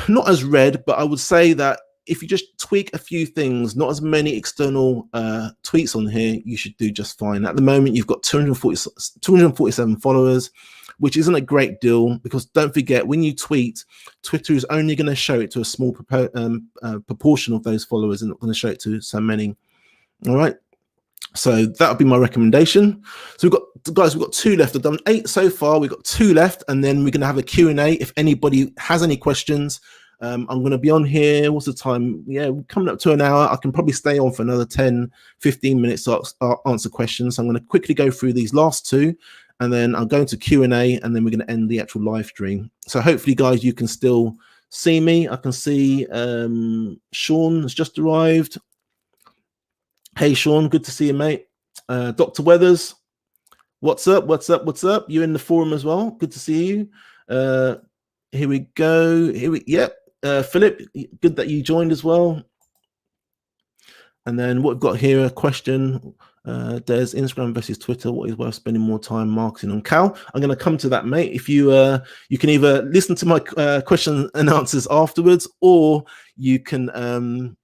S1: not as read, but I would say that if you just tweak a few things, not as many external tweets on here, you should do just fine. At the moment, you've got 247 followers, which isn't a great deal, because don't forget, when you tweet, Twitter is only going to show it to a small proportion of those followers, and not going to show it to so many. All right. So that would be my recommendation. So we've got 2 left. I've done 8 so far. We've got 2 left, and then we're going to have a Q&A. If anybody has any questions, I'm going to be on here. What's the time? Yeah, we're coming up to an hour. I can probably stay on for another 10, 15 minutes to answer questions. So I'm going to quickly go through these last 2, and then I'll go into Q&A, and then we're going to end the actual live stream. So hopefully, guys, you can still see me. I can see Sean has just arrived. Hey, Sean, good to see you, mate. Dr. Weathers, what's up? You're in the forum as well. Good to see you. Here we go. Yep. Philip, good that you joined as well. And then what we've got here, a question. There's Instagram versus Twitter. What is worth spending more time marketing on? Cal, I'm going to come to that, mate. If you can either listen to my question and answers afterwards, or you can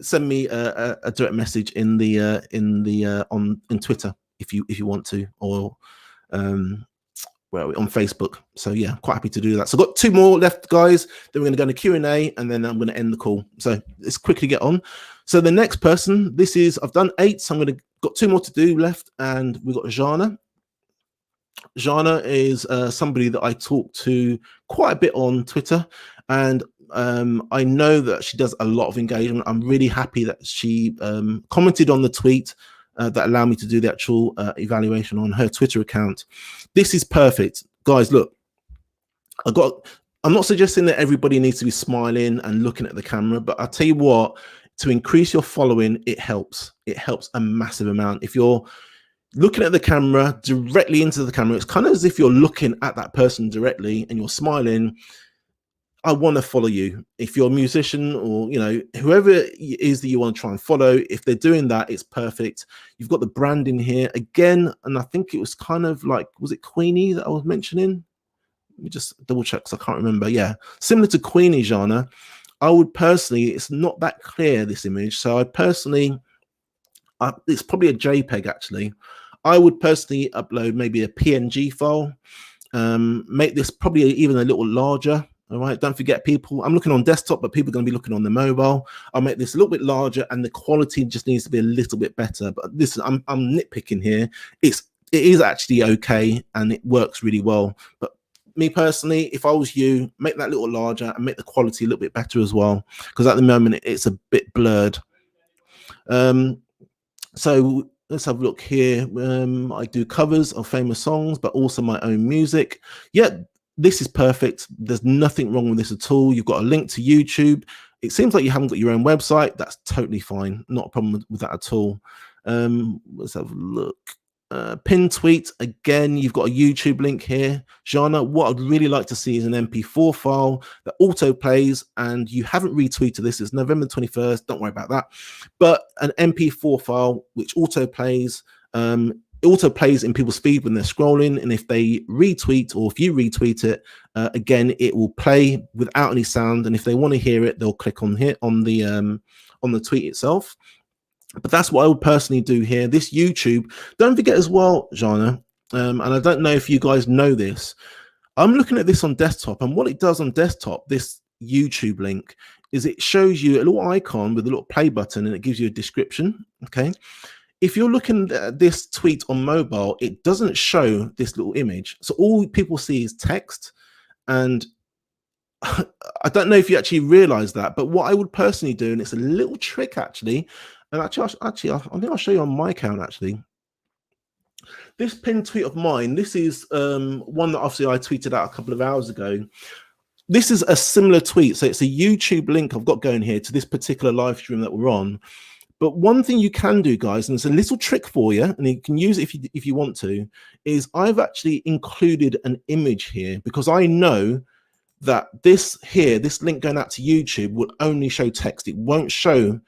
S1: send me a direct message in Twitter if you want to, or where are we? On Facebook. So yeah, quite happy to do that. So I've got 2 more left, guys. Then we're going to go into Q&A, and then I'm going to end the call. So let's quickly get on. So the next person, I've done 8, so got 2 more to do left, and we've got Jana. Jana is somebody that I talk to quite a bit on Twitter, and I know that she does a lot of engagement. I'm really happy that she commented on the tweet that allowed me to do the actual evaluation on her Twitter account. This is perfect, guys. Look, I'm not suggesting that everybody needs to be smiling and looking at the camera, but I'll tell you what, to increase your following, it helps. It helps a massive amount. If you're looking at the camera, directly into the camera, it's kind of as if you're looking at that person directly and you're smiling. I want to follow you. If you're a musician, or whoever it is that you want to try and follow, if they're doing that, it's perfect. You've got the branding here again, and I think it was kind of like, was it Queenie that I was mentioning? Let me just double check because I can't remember. Yeah, similar to Queenie, Jana. I would personally, it's not that clear, this image, so I personally, it's probably a JPEG actually. I would personally upload maybe a PNG file, make this probably even a little larger. All right, don't forget, people, I'm looking on desktop, but people are going to be looking on the mobile. I'll make this a little bit larger, and the quality just needs to be a little bit better. But this, I'm nitpicking here. It is actually okay, and it works really well. But me personally, if I was you, make that a little larger and make the quality a little bit better as well, because at the moment it's a bit blurred. So let's have a look here. I do covers of famous songs, but also my own music. Yeah, this is perfect. There's nothing wrong with this at all. You've got a link to YouTube. It seems like you haven't got your own website. That's totally fine. Not a problem with that at all. Let's have a look. Pin tweet, again, you've got a YouTube link here. Jana, what I'd really like to see is an MP4 file that auto plays, and you haven't retweeted this. It's November 21st. Don't worry about that. But an MP4 file which auto plays. It auto plays in people's feed when they're scrolling, and if they retweet, or if you retweet it, again, it will play without any sound. And if they want to hear it, they'll click on here on the tweet itself. But that's what I would personally do here. This YouTube, don't forget as well, Jana, and I don't know if you guys know this, I'm looking at this on desktop, and what it does on desktop, this YouTube link, is it shows you a little icon with a little play button, and it gives you a description. Okay, if you're looking at this tweet on mobile, it doesn't show this little image, so all people see is text. And I don't know if you actually realize that, but what I would personally do, and it's a little trick actually, and I think I'll show you on my account actually. This pinned tweet of mine, this is one that obviously I tweeted out a couple of hours ago. This is a similar tweet, so it's a YouTube link I've got going here to this particular live stream that we're on. But one thing you can do, guys, and it's a little trick for you, and you can use it if you want to, is I've actually included an image here, because I know that this link going out to YouTube will only show text. It won't show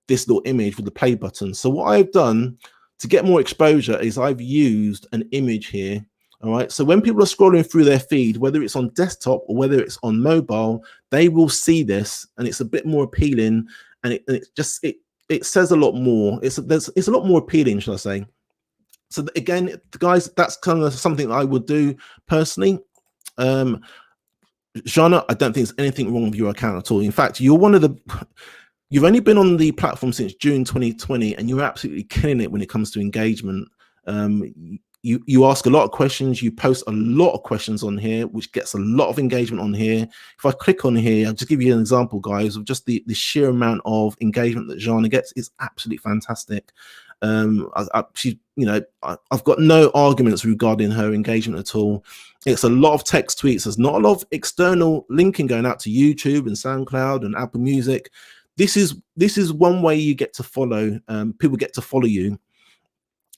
S1: this little image with the play button. So what I've done to get more exposure is I've used an image here. All right, so when people are scrolling through their feed, whether it's on desktop or whether it's on mobile, they will see this, and it's a bit more appealing, and it says a lot more. It's a lot more appealing, should I say. So again, guys, that's kind of something I would do personally. Jana, I don't think there's anything wrong with your account at all. In fact, you've only been on the platform since June 2020, and you're absolutely killing it when it comes to engagement. You ask a lot of questions, you post a lot of questions on here, which gets a lot of engagement on here. If I click on here, I'll just give you an example, guys, of just the sheer amount of engagement that Jana gets is absolutely fantastic. I've got no arguments regarding her engagement at all. It's a lot of text tweets. There's not a lot of external linking going out to YouTube and SoundCloud and Apple Music. This is one way you get to follow, people get to follow you,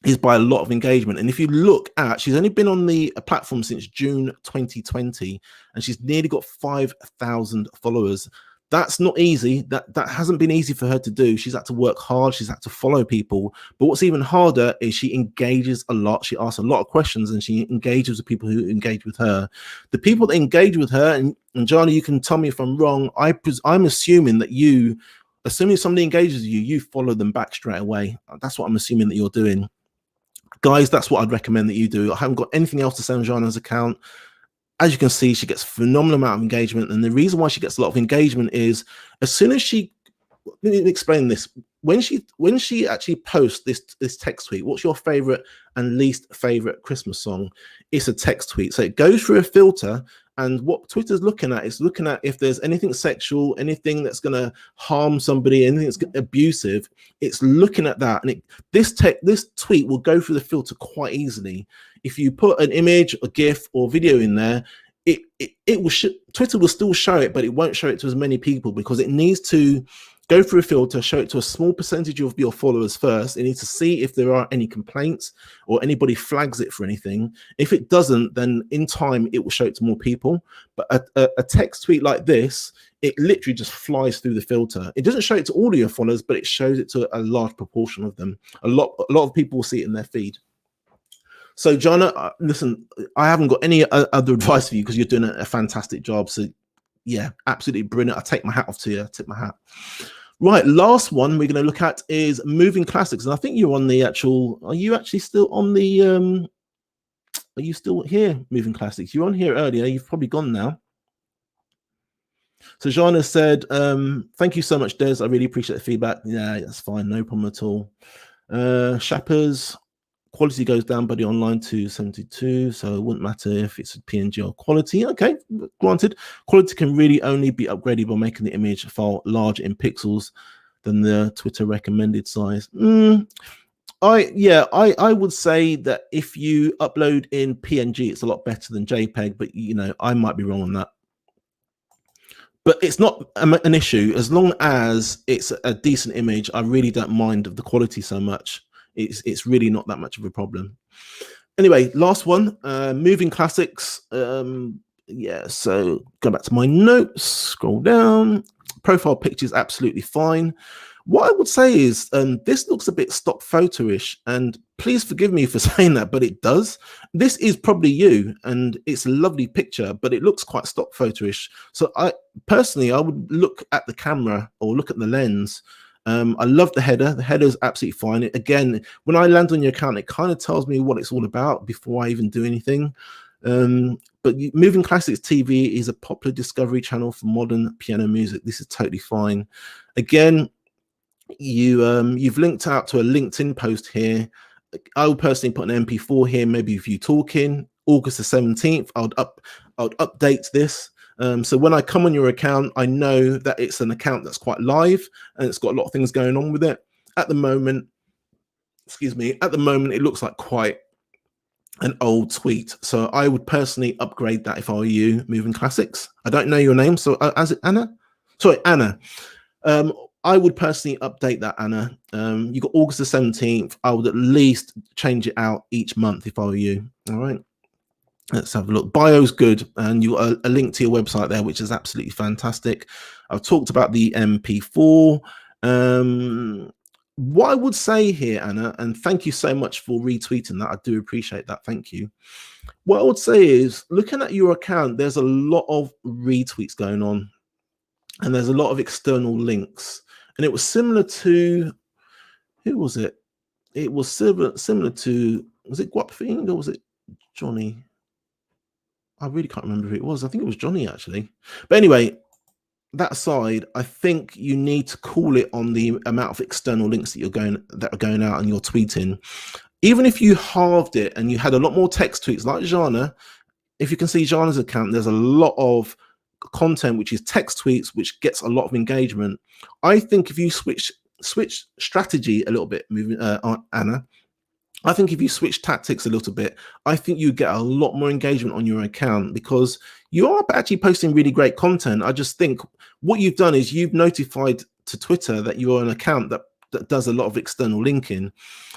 S1: is by a lot of engagement. And if you look at, she's only been on the platform since June 2020, and she's nearly got 5,000 followers. That's not easy. That hasn't been easy for her to do. She's had to work hard. She's had to follow people. But what's even harder is she engages a lot. She asks a lot of questions, and she engages with people who engage with her. The people that engage with her, and Johnny, you can tell me if I'm wrong, I'm assuming that assuming somebody engages you, you follow them back straight away. That's what I'm assuming that you're doing. Guys, that's what I'd recommend that you do. I haven't got anything else to say on Jana's account. As you can see, she gets a phenomenal amount of engagement. And the reason why she gets a lot of engagement is as soon as she, let me explain this. When she actually posts this text tweet, what's your favorite and least favorite Christmas song? It's a text tweet. So it goes through a filter, and what Twitter's looking at is looking at if there's anything sexual, anything that's going to harm somebody, anything that's abusive. It's looking at that, and this tweet will go through the filter quite easily. If you put an image, a GIF, or video in there, it will Twitter will still show it, but it won't show it to as many people because it needs to go through a filter, show it to a small percentage of your followers first. It needs to see if there are any complaints or anybody flags it for anything. If it doesn't, then in time it will show it to more people. But a text tweet like this, it literally just flies through the filter. It doesn't show it to all of your followers, but it shows it to a large proportion of them. A lot of people will see it in their feed. So, Jana, listen, I haven't got any other advice for you because you're doing a fantastic job. So, yeah, absolutely brilliant. I take my hat off to you. I tip my hat. Right, last one we're going to look at is moving classics. And I think you're on the actual, are you actually still on the, are you still here, moving classics? You were on here earlier. You've probably gone now. So, Jana said, thank you so much, Des. I really appreciate the feedback. Yeah, that's fine. No problem at all. Shappers. Quality goes down, buddy, online to 72, so it wouldn't matter if it's a PNG or quality. Okay, granted. Quality can really only be upgraded by making the image file larger in pixels than the Twitter recommended size. I would say that if you upload in PNG, it's a lot better than JPEG, but you know, I might be wrong on that. But it's not an issue as long as it's a decent image. I really don't mind of the quality so much. It's really not that much of a problem. Anyway, last one, moving classics. Yeah, so go back to my notes, scroll down. Profile picture is absolutely fine. What I would say is this looks a bit stock photo-ish, and please forgive me for saying that, but it does. This is probably you, and it's a lovely picture, but it looks quite stock photo-ish. So I would look at the camera or look at the lens. I love the header. The header is absolutely fine. Again, when I land on your account, it kind of tells me what it's all about before I even do anything. But Moving Classics TV is a popular discovery channel for modern piano music. This is totally fine. Again, you've linked out to a LinkedIn post here. I would personally put an MP4 here, maybe if you talking. August the 17th, I would update this. So when I come on your account, I know that it's an account that's quite live and it's got a lot of things going on with it. At the moment, it looks like quite an old tweet. So I would personally upgrade that if I were you, Moving Classics. I don't know your name, so as it Anna? Sorry, Anna. I would personally update that, Anna. You got August the 17th. I would at least change it out each month if I were you. All right. Let's have a look. Bio's good, and you got a link to your website there, which is absolutely fantastic. I've talked about the MP4. What I would say here, Anna, and thank you so much for retweeting that. I do appreciate that. Thank you. What I would say is, looking at your account, there's a lot of retweets going on, and there's a lot of external links. And it was similar to, who was it? It was similar to, was it Guapfing or was it Johnny? I really can't remember who it was. I think it was Johnny, actually. But anyway, that aside, I think you need to call it on the amount of external links that are going out and you're tweeting. Even if you halved it and you had a lot more text tweets like Jana, if you can see Jana's account, there's a lot of content which is text tweets, which gets a lot of engagement. I think if you switch strategy a little bit, Anna, I think if you switch tactics a little bit, I think you get a lot more engagement on your account because you are actually posting really great content. I just think what you've done is you've notified to Twitter that you're an account that does a lot of external linking.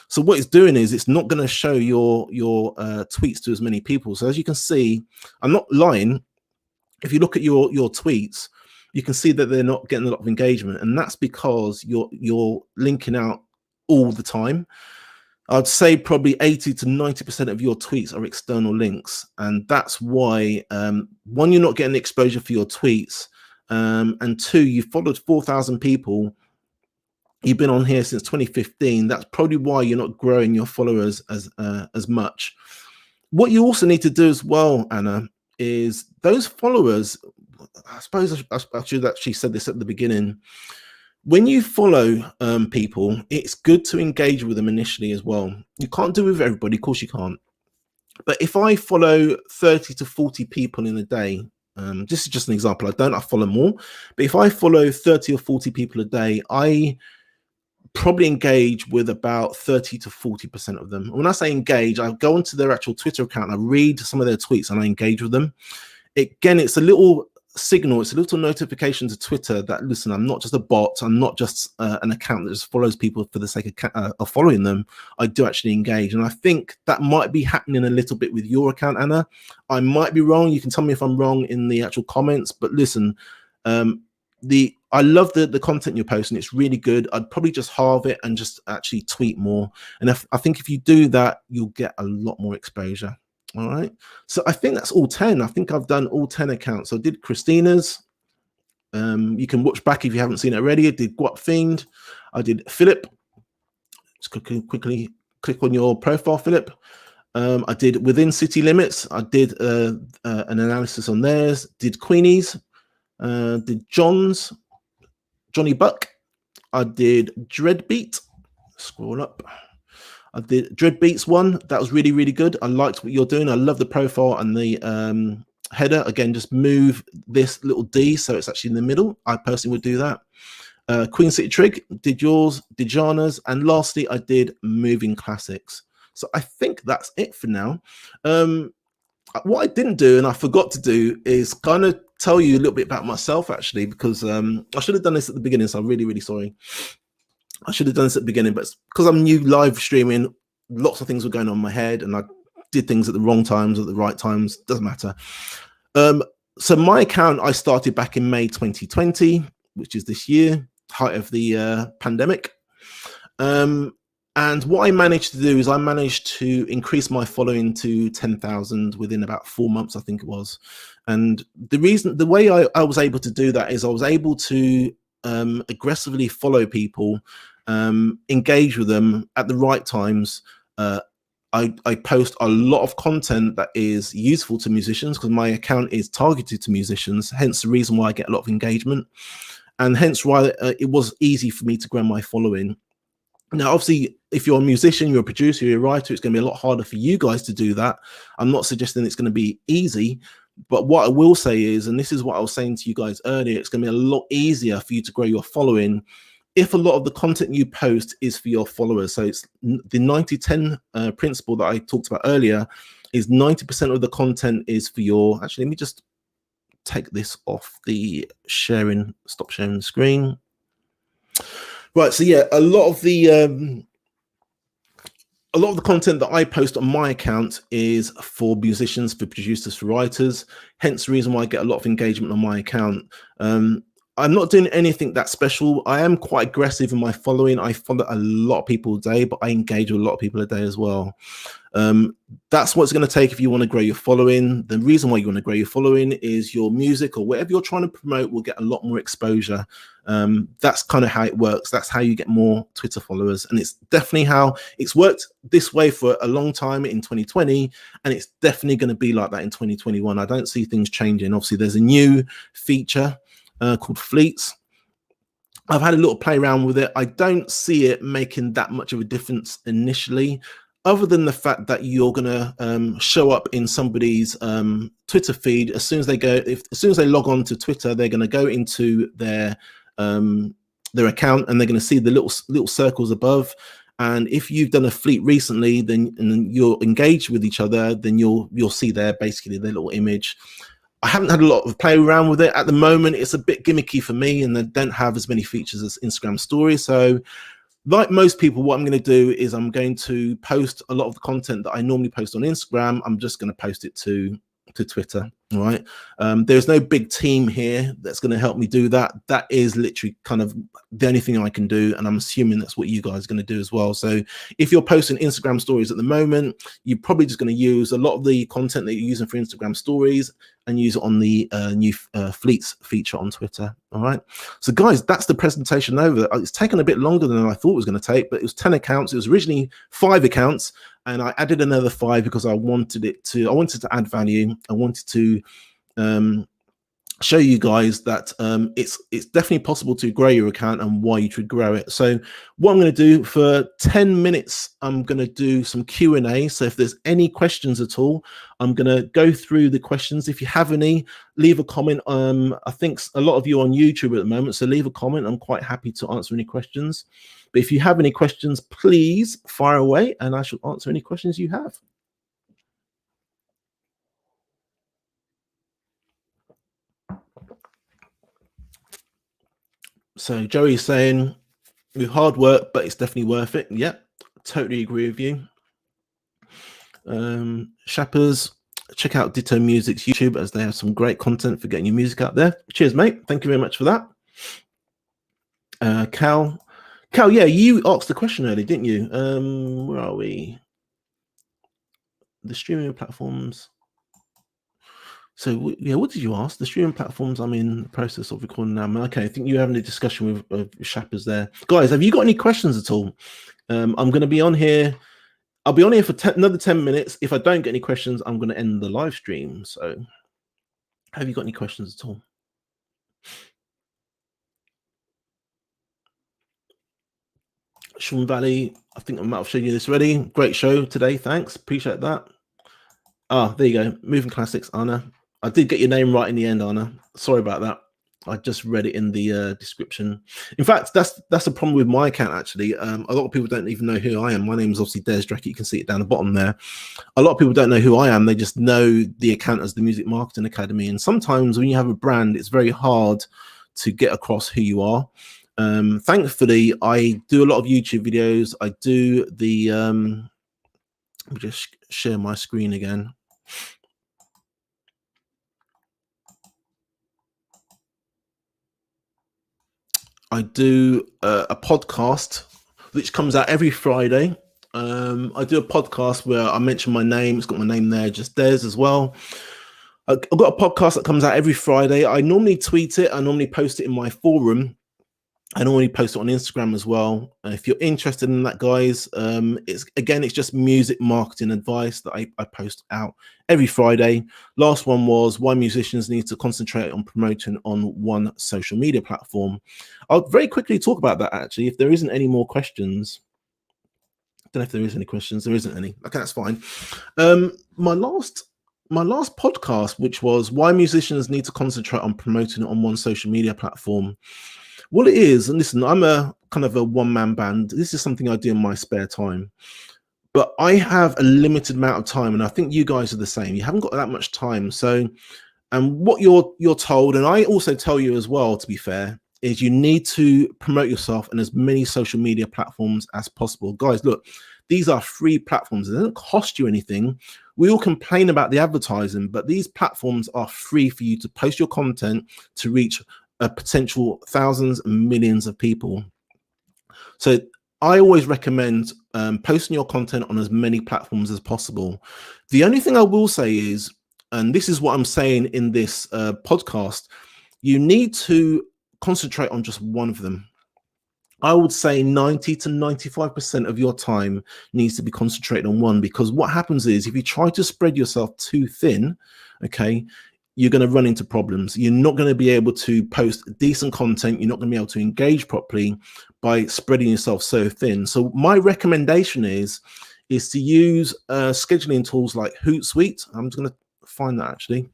S1: So what it's doing is it's not going to show your tweets to as many people. So as you can see, I'm not lying. If you look at your tweets, you can see that they're not getting a lot of engagement, and that's because you're linking out all the time. I'd say probably 80 to 90% of your tweets are external links. And that's why, one, you're not getting exposure for your tweets. And two, you followed 4,000 people You've been on here since 2015. That's probably why you're not growing your followers as much. What you also need to do as well, Anna, is those followers. I suppose I should actually said this at the beginning. When you follow people, it's good to engage with them initially as well. You can't do it with everybody, of course you can't. But if I follow 30 to 40 people in a day, this is just an example. I follow more, but if I follow 30 or 40 people a day, I probably engage with about 30 to 40% of them. When I say engage, I go onto their actual Twitter account, I read some of their tweets, and I engage with them. Again, it's a little signal, it's a little notification to Twitter that, listen, I'm not just a bot, I'm not just an account that just follows people for the sake of following them. I do actually engage, and I think that might be happening a little bit with your account, Anna. I might be wrong. You can tell me if I'm wrong in the actual comments, but listen, I love the content you're posting. It's really good. I'd probably just halve it and just actually tweet more, and I think if you do that, you'll get a lot more exposure. All right, so I think that's all 10. I think I've done all 10 accounts. I did Christina's. You can watch back if you haven't seen it already. I did Guap Fiend. I did Philip. Just quickly click on your profile, Philip. I did Within City Limits. I did an analysis on theirs. Did Queenie's. Did Johnny Buck. I did Dreadbeat. Scroll up. I did Dreadbeats one. That was really, really good. I liked what you're doing. I love the profile and the header. Again, just move this little D so it's actually in the middle. I personally would do that. Queen City Trig, did yours, did Jana's, and lastly, I did Moving Classics. So I think that's it for now. What I didn't do, and I forgot to do, is kind of tell you a little bit about myself, actually, because I should have done this at the beginning, so I'm really, really sorry. I should have done this at the beginning, but because I'm new live streaming, lots of things were going on in my head, and I did things at the wrong times, at the right times, doesn't matter. So my account, I started back in May 2020, which is this year, height of the pandemic. And what I managed to do is I managed to increase my following to 10,000 within about 4 months, I think it was. And the way I was able to do that is I was able to aggressively follow people, engage with them at the right times. I post a lot of content that is useful to musicians because my account is targeted to musicians, hence the reason why I get a lot of engagement, and hence why it was easy for me to grow my following. Now, obviously, if you're a musician, you're a producer, you're a writer, it's going to be a lot harder for you guys to do that. I'm not suggesting it's going to be easy, but what I will say is, and this is what I was saying to you guys earlier, it's going to be a lot easier for you to grow your following if a lot of the content you post is for your followers. So it's the 90-10 principle that I talked about earlier, is 90% of the content is for your, actually, let me just take this off the sharing, stop sharing the screen. Right, so yeah, a lot of the content that I post on my account is for musicians, for producers, for writers, hence the reason why I get a lot of engagement on my account. I'm not doing anything that special. I am quite aggressive in my following. I follow a lot of people a day, but I engage with a lot of people a day as well. That's what it's going to take if you want to grow your following. The reason why you want to grow your following is your music or whatever you're trying to promote will get a lot more exposure. That's kind of how it works. That's how you get more Twitter followers. And it's definitely how it's worked this way for a long time in 2020. And it's definitely going to be like that in 2021. I don't see things changing. Obviously, there's a new feature called Fleets. I've had a little play around with it. I don't see it making that much of a difference initially, other than the fact that you're going to show up in somebody's Twitter feed as soon as they go. As soon as they log on to Twitter, they're going to go into their account and they're going to see the little circles above. And if you've done a fleet recently, then and you're engaged with each other, then you'll see there basically their little image. I haven't had a lot of play around with it at the moment. It's a bit gimmicky for me, and they don't have as many features as Instagram stories. So like most people, what I'm going to do is I'm going to post a lot of the content that I normally post on Instagram. I'm just going to post it to Twitter. All right. There's no big team here that's going to help me do that. That is literally kind of the only thing I can do. And I'm assuming that's what you guys are going to do as well. So if you're posting Instagram stories at the moment, you're probably just going to use a lot of the content that you're using for Instagram stories and use it on the new Fleets feature on Twitter. All right. So guys, that's the presentation over. It's taken a bit longer than I thought it was going to take, but it was 10 accounts. It was originally 5 accounts. And I added another 5 because I wanted to add value. I wanted to show you guys that it's definitely possible to grow your account and why you should grow it. So what I'm going to do for 10 minutes, I'm going to do some Q&A. So if there's any questions at all, I'm going to go through the questions. If you have any, leave a comment. I think a lot of you are on YouTube at the moment, so leave a comment. I'm quite happy to answer any questions. But if you have any questions, please fire away and I shall answer any questions you have. So Joey's saying, with hard work, but it's definitely worth it. Yep, totally agree with you. Shappers, check out Ditto Music's YouTube as they have some great content for getting your music out there. Cheers, mate. Thank you very much for that. Cal, yeah, you asked the question earlier, didn't you? Where are we? The streaming platforms. So yeah, what did you ask? The streaming platforms. I'm in the process of recording now. Okay, I think you're having a discussion with Shappers there, guys. Have you got any questions at all? I'm going to be on here. I'll be on here for another 10 minutes. If I don't get any questions, I'm going to end the live stream. So have you got any questions at all? Sean Valley, I think I might have shown you this already. Great show today. Thanks. Appreciate that. Ah, there you go. Moving Classics, Anna. I did get your name right in the end, Anna. Sorry about that. I just read it in the description. In fact, that's a problem with my account, actually. A lot of people don't even know who I am. My name is obviously Des Drake. You can see it down the bottom there. A lot of people don't know who I am. They just know the account as the Music Marketing Academy. And sometimes when you have a brand, it's very hard to get across who you are. Thankfully, I do a lot of YouTube videos. I do the... let me just share my screen again. I do a podcast which comes out every Friday. I do a podcast where I mention my name. It's got my name there, just Des as well. I've got a podcast that comes out every Friday. I normally tweet it. I normally post it in my forum. I normally post it on Instagram as well. If you're interested in that, guys, it's just music marketing advice that I post out every Friday. Last one was why musicians need to concentrate on promoting on one social media platform. I'll very quickly talk about that, actually, if there isn't any more questions. I don't know if there is any questions. There isn't any. Okay, that's fine. My last podcast, which was why musicians need to concentrate on promoting on one social media platform. Well, it is, and listen, I'm a kind of a one-man band. This is something I do in my spare time, but I have a limited amount of time, and I think you guys are the same. You haven't got that much time, so and what you're told, and I also tell you as well, to be fair, is you need to promote yourself on as many social media platforms as possible. Guys, look, these are free platforms. They don't cost you anything. We all complain about the advertising, but these platforms are free for you to post your content to reach a potential thousands and millions of people. So I always recommend posting your content on as many platforms as possible. The only thing I will say is, and this is what I'm saying in this podcast, you need to concentrate on just one of them. I would say 90 to 95% of your time needs to be concentrated on one, because what happens is if you try to spread yourself too thin, okay, you're going to run into problems. You're not going to be able to post decent content. You're not going to be able to engage properly by spreading yourself so thin. So my recommendation is to use scheduling tools like Hootsuite. I'm just going to find that actually.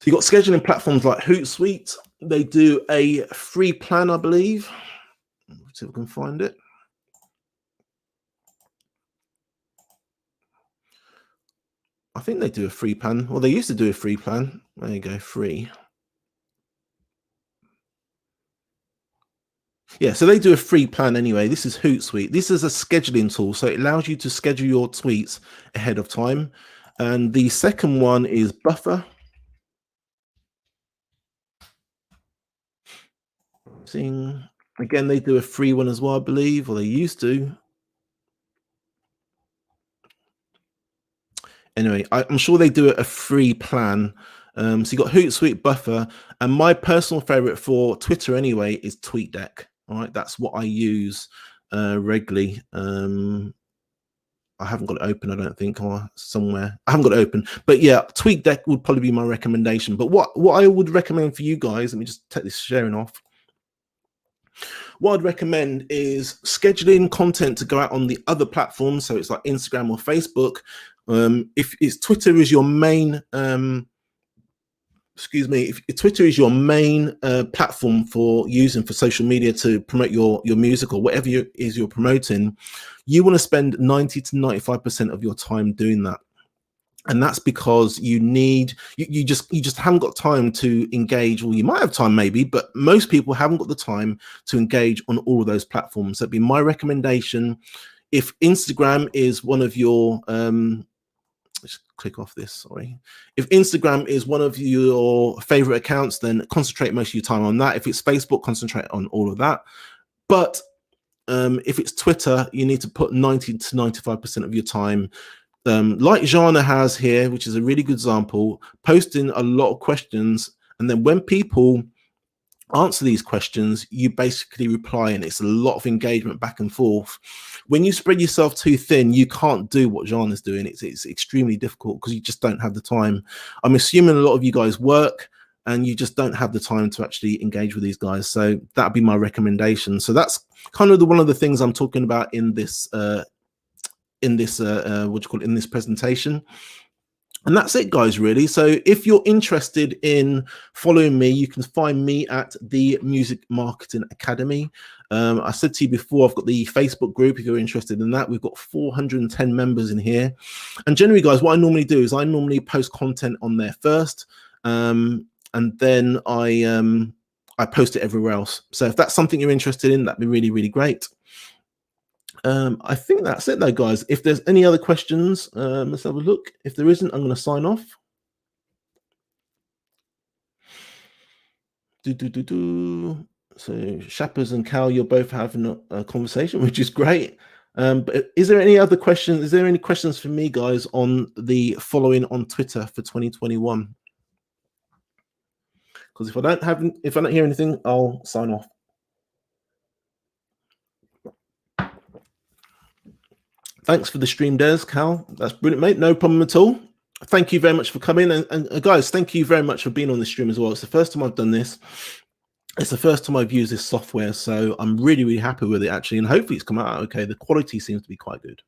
S1: So you've got scheduling platforms like Hootsuite. They do a free plan, I believe. Let's see if we can find it. I think they do a free plan. Well, they used to do a free plan. There you go, free. Yeah, so they do a free plan anyway. This is Hootsuite. This is a scheduling tool, so it allows you to schedule your tweets ahead of time. And the second one is Buffer. Seeing again, they do a free one as well, I believe, or they used to. Anyway, I'm sure they do a free plan. So you got Hootsuite, Buffer, and my personal favorite for Twitter anyway is TweetDeck. All right, that's what I use regularly. I haven't got it open, I don't think, or somewhere. I haven't got it open. But yeah, TweetDeck would probably be my recommendation. But what I would recommend for you guys, let me just take this sharing off. What I'd recommend is scheduling content to go out on the other platforms. So it's like Instagram or Facebook. If it's Twitter is your main, if Twitter is your main platform for using for social media to promote your music or whatever you're promoting, you want to spend 90 to 95% of your time doing that. And that's because you just haven't got time to engage. Well, you might have time maybe, but most people haven't got the time to engage on all of those platforms. That'd be my recommendation. If Instagram is one of your let's click off this, sorry. If Instagram is one of your favorite accounts, then concentrate most of your time on that. If it's Facebook, concentrate on all of that. But if it's Twitter, you need to put 90 to 95% of your time, like Jana has here, which is a really good example, posting a lot of questions. And then when people answer these questions, you basically reply, and it's a lot of engagement back and forth. When you spread yourself too thin, you can't do what Jana's doing. It's extremely difficult because you just don't have the time. I'm assuming a lot of you guys work and you just don't have the time to actually engage with these guys. So that'd be my recommendation. So that's kind of one of the things I'm talking about in this in this presentation. And that's it, guys, really. So if you're interested in following me, you can find me at the Music Marketing Academy. I said to you before, I've got the Facebook group if you're interested in that. We've got 410 members in here. And generally, guys, what I normally do is I normally post content on there first, and then I post it everywhere else. So if that's something you're interested in, that'd be really, really great. I think that's it though, guys. If there's any other questions, let's have a look. If there isn't, I'm going to sign off. So Shappers and Cal, you're both having a conversation, which is great. But is there any other questions? Is there any questions for me, guys, on the following on Twitter for 2021? Because if I don't hear anything, I'll sign off. Thanks for the stream, Des, Cal. That's brilliant, mate. No problem at all. Thank you very much for coming. And guys, thank you very much for being on the stream as well. It's the first time I've done this. It's the first time I've used this software, so I'm really, really happy with it, actually. And hopefully it's come out okay. The quality seems to be quite good.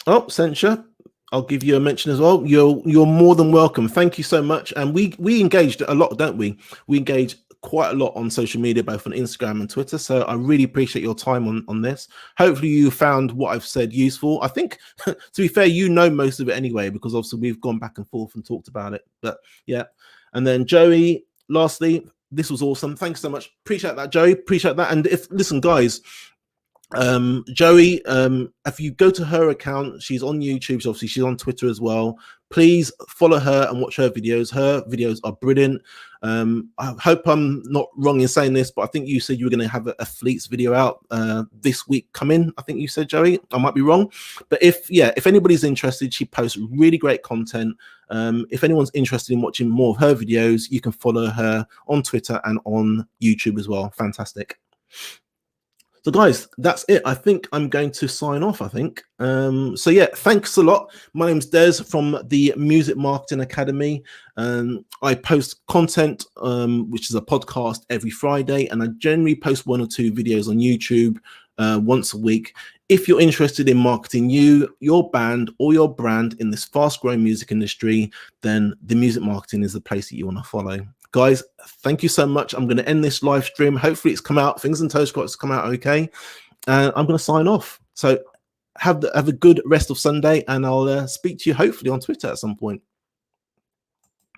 S1: Oh, Sencha, I'll give you a mention as well. You're more than welcome. Thank you so much. And we engaged a lot, don't we? We engaged quite a lot on social media, both on Instagram and Twitter. So I really appreciate your time on this. Hopefully you found what I've said useful. I think, to be fair, you know most of it anyway, because obviously we've gone back and forth and talked about it. But yeah. And then Joey, lastly, this was awesome. Thanks so much. Appreciate that, Joey. Appreciate that. And listen, guys, Joey, if you go to her account, she's on YouTube, so obviously she's on Twitter as well. Please follow her and watch her videos. Her videos are brilliant. I hope I'm not wrong in saying this, but I think you said you were going to have a Fleets video out this week coming. I think you said, Joey. I might be wrong, but if anybody's interested, she posts really great content. If anyone's interested in watching more of her videos, you can follow her on Twitter and on YouTube as well. Fantastic. So guys, that's it. I think I'm going to sign off, I think. So yeah, thanks a lot. My name's Des from the Music Marketing Academy. I post content, which is a podcast every Friday, and I generally post 1 or 2 videos on YouTube once a week. If you're interested in marketing your band or your brand in this fast-growing music industry, then the Music Marketing is the place that you want to follow. Guys, thank you so much. I'm going to end this live stream. Hopefully it's come out, Fingers and Toes Squats come out okay. And I'm going to sign off. So have a good rest of Sunday, and I'll speak to you hopefully on Twitter at some point.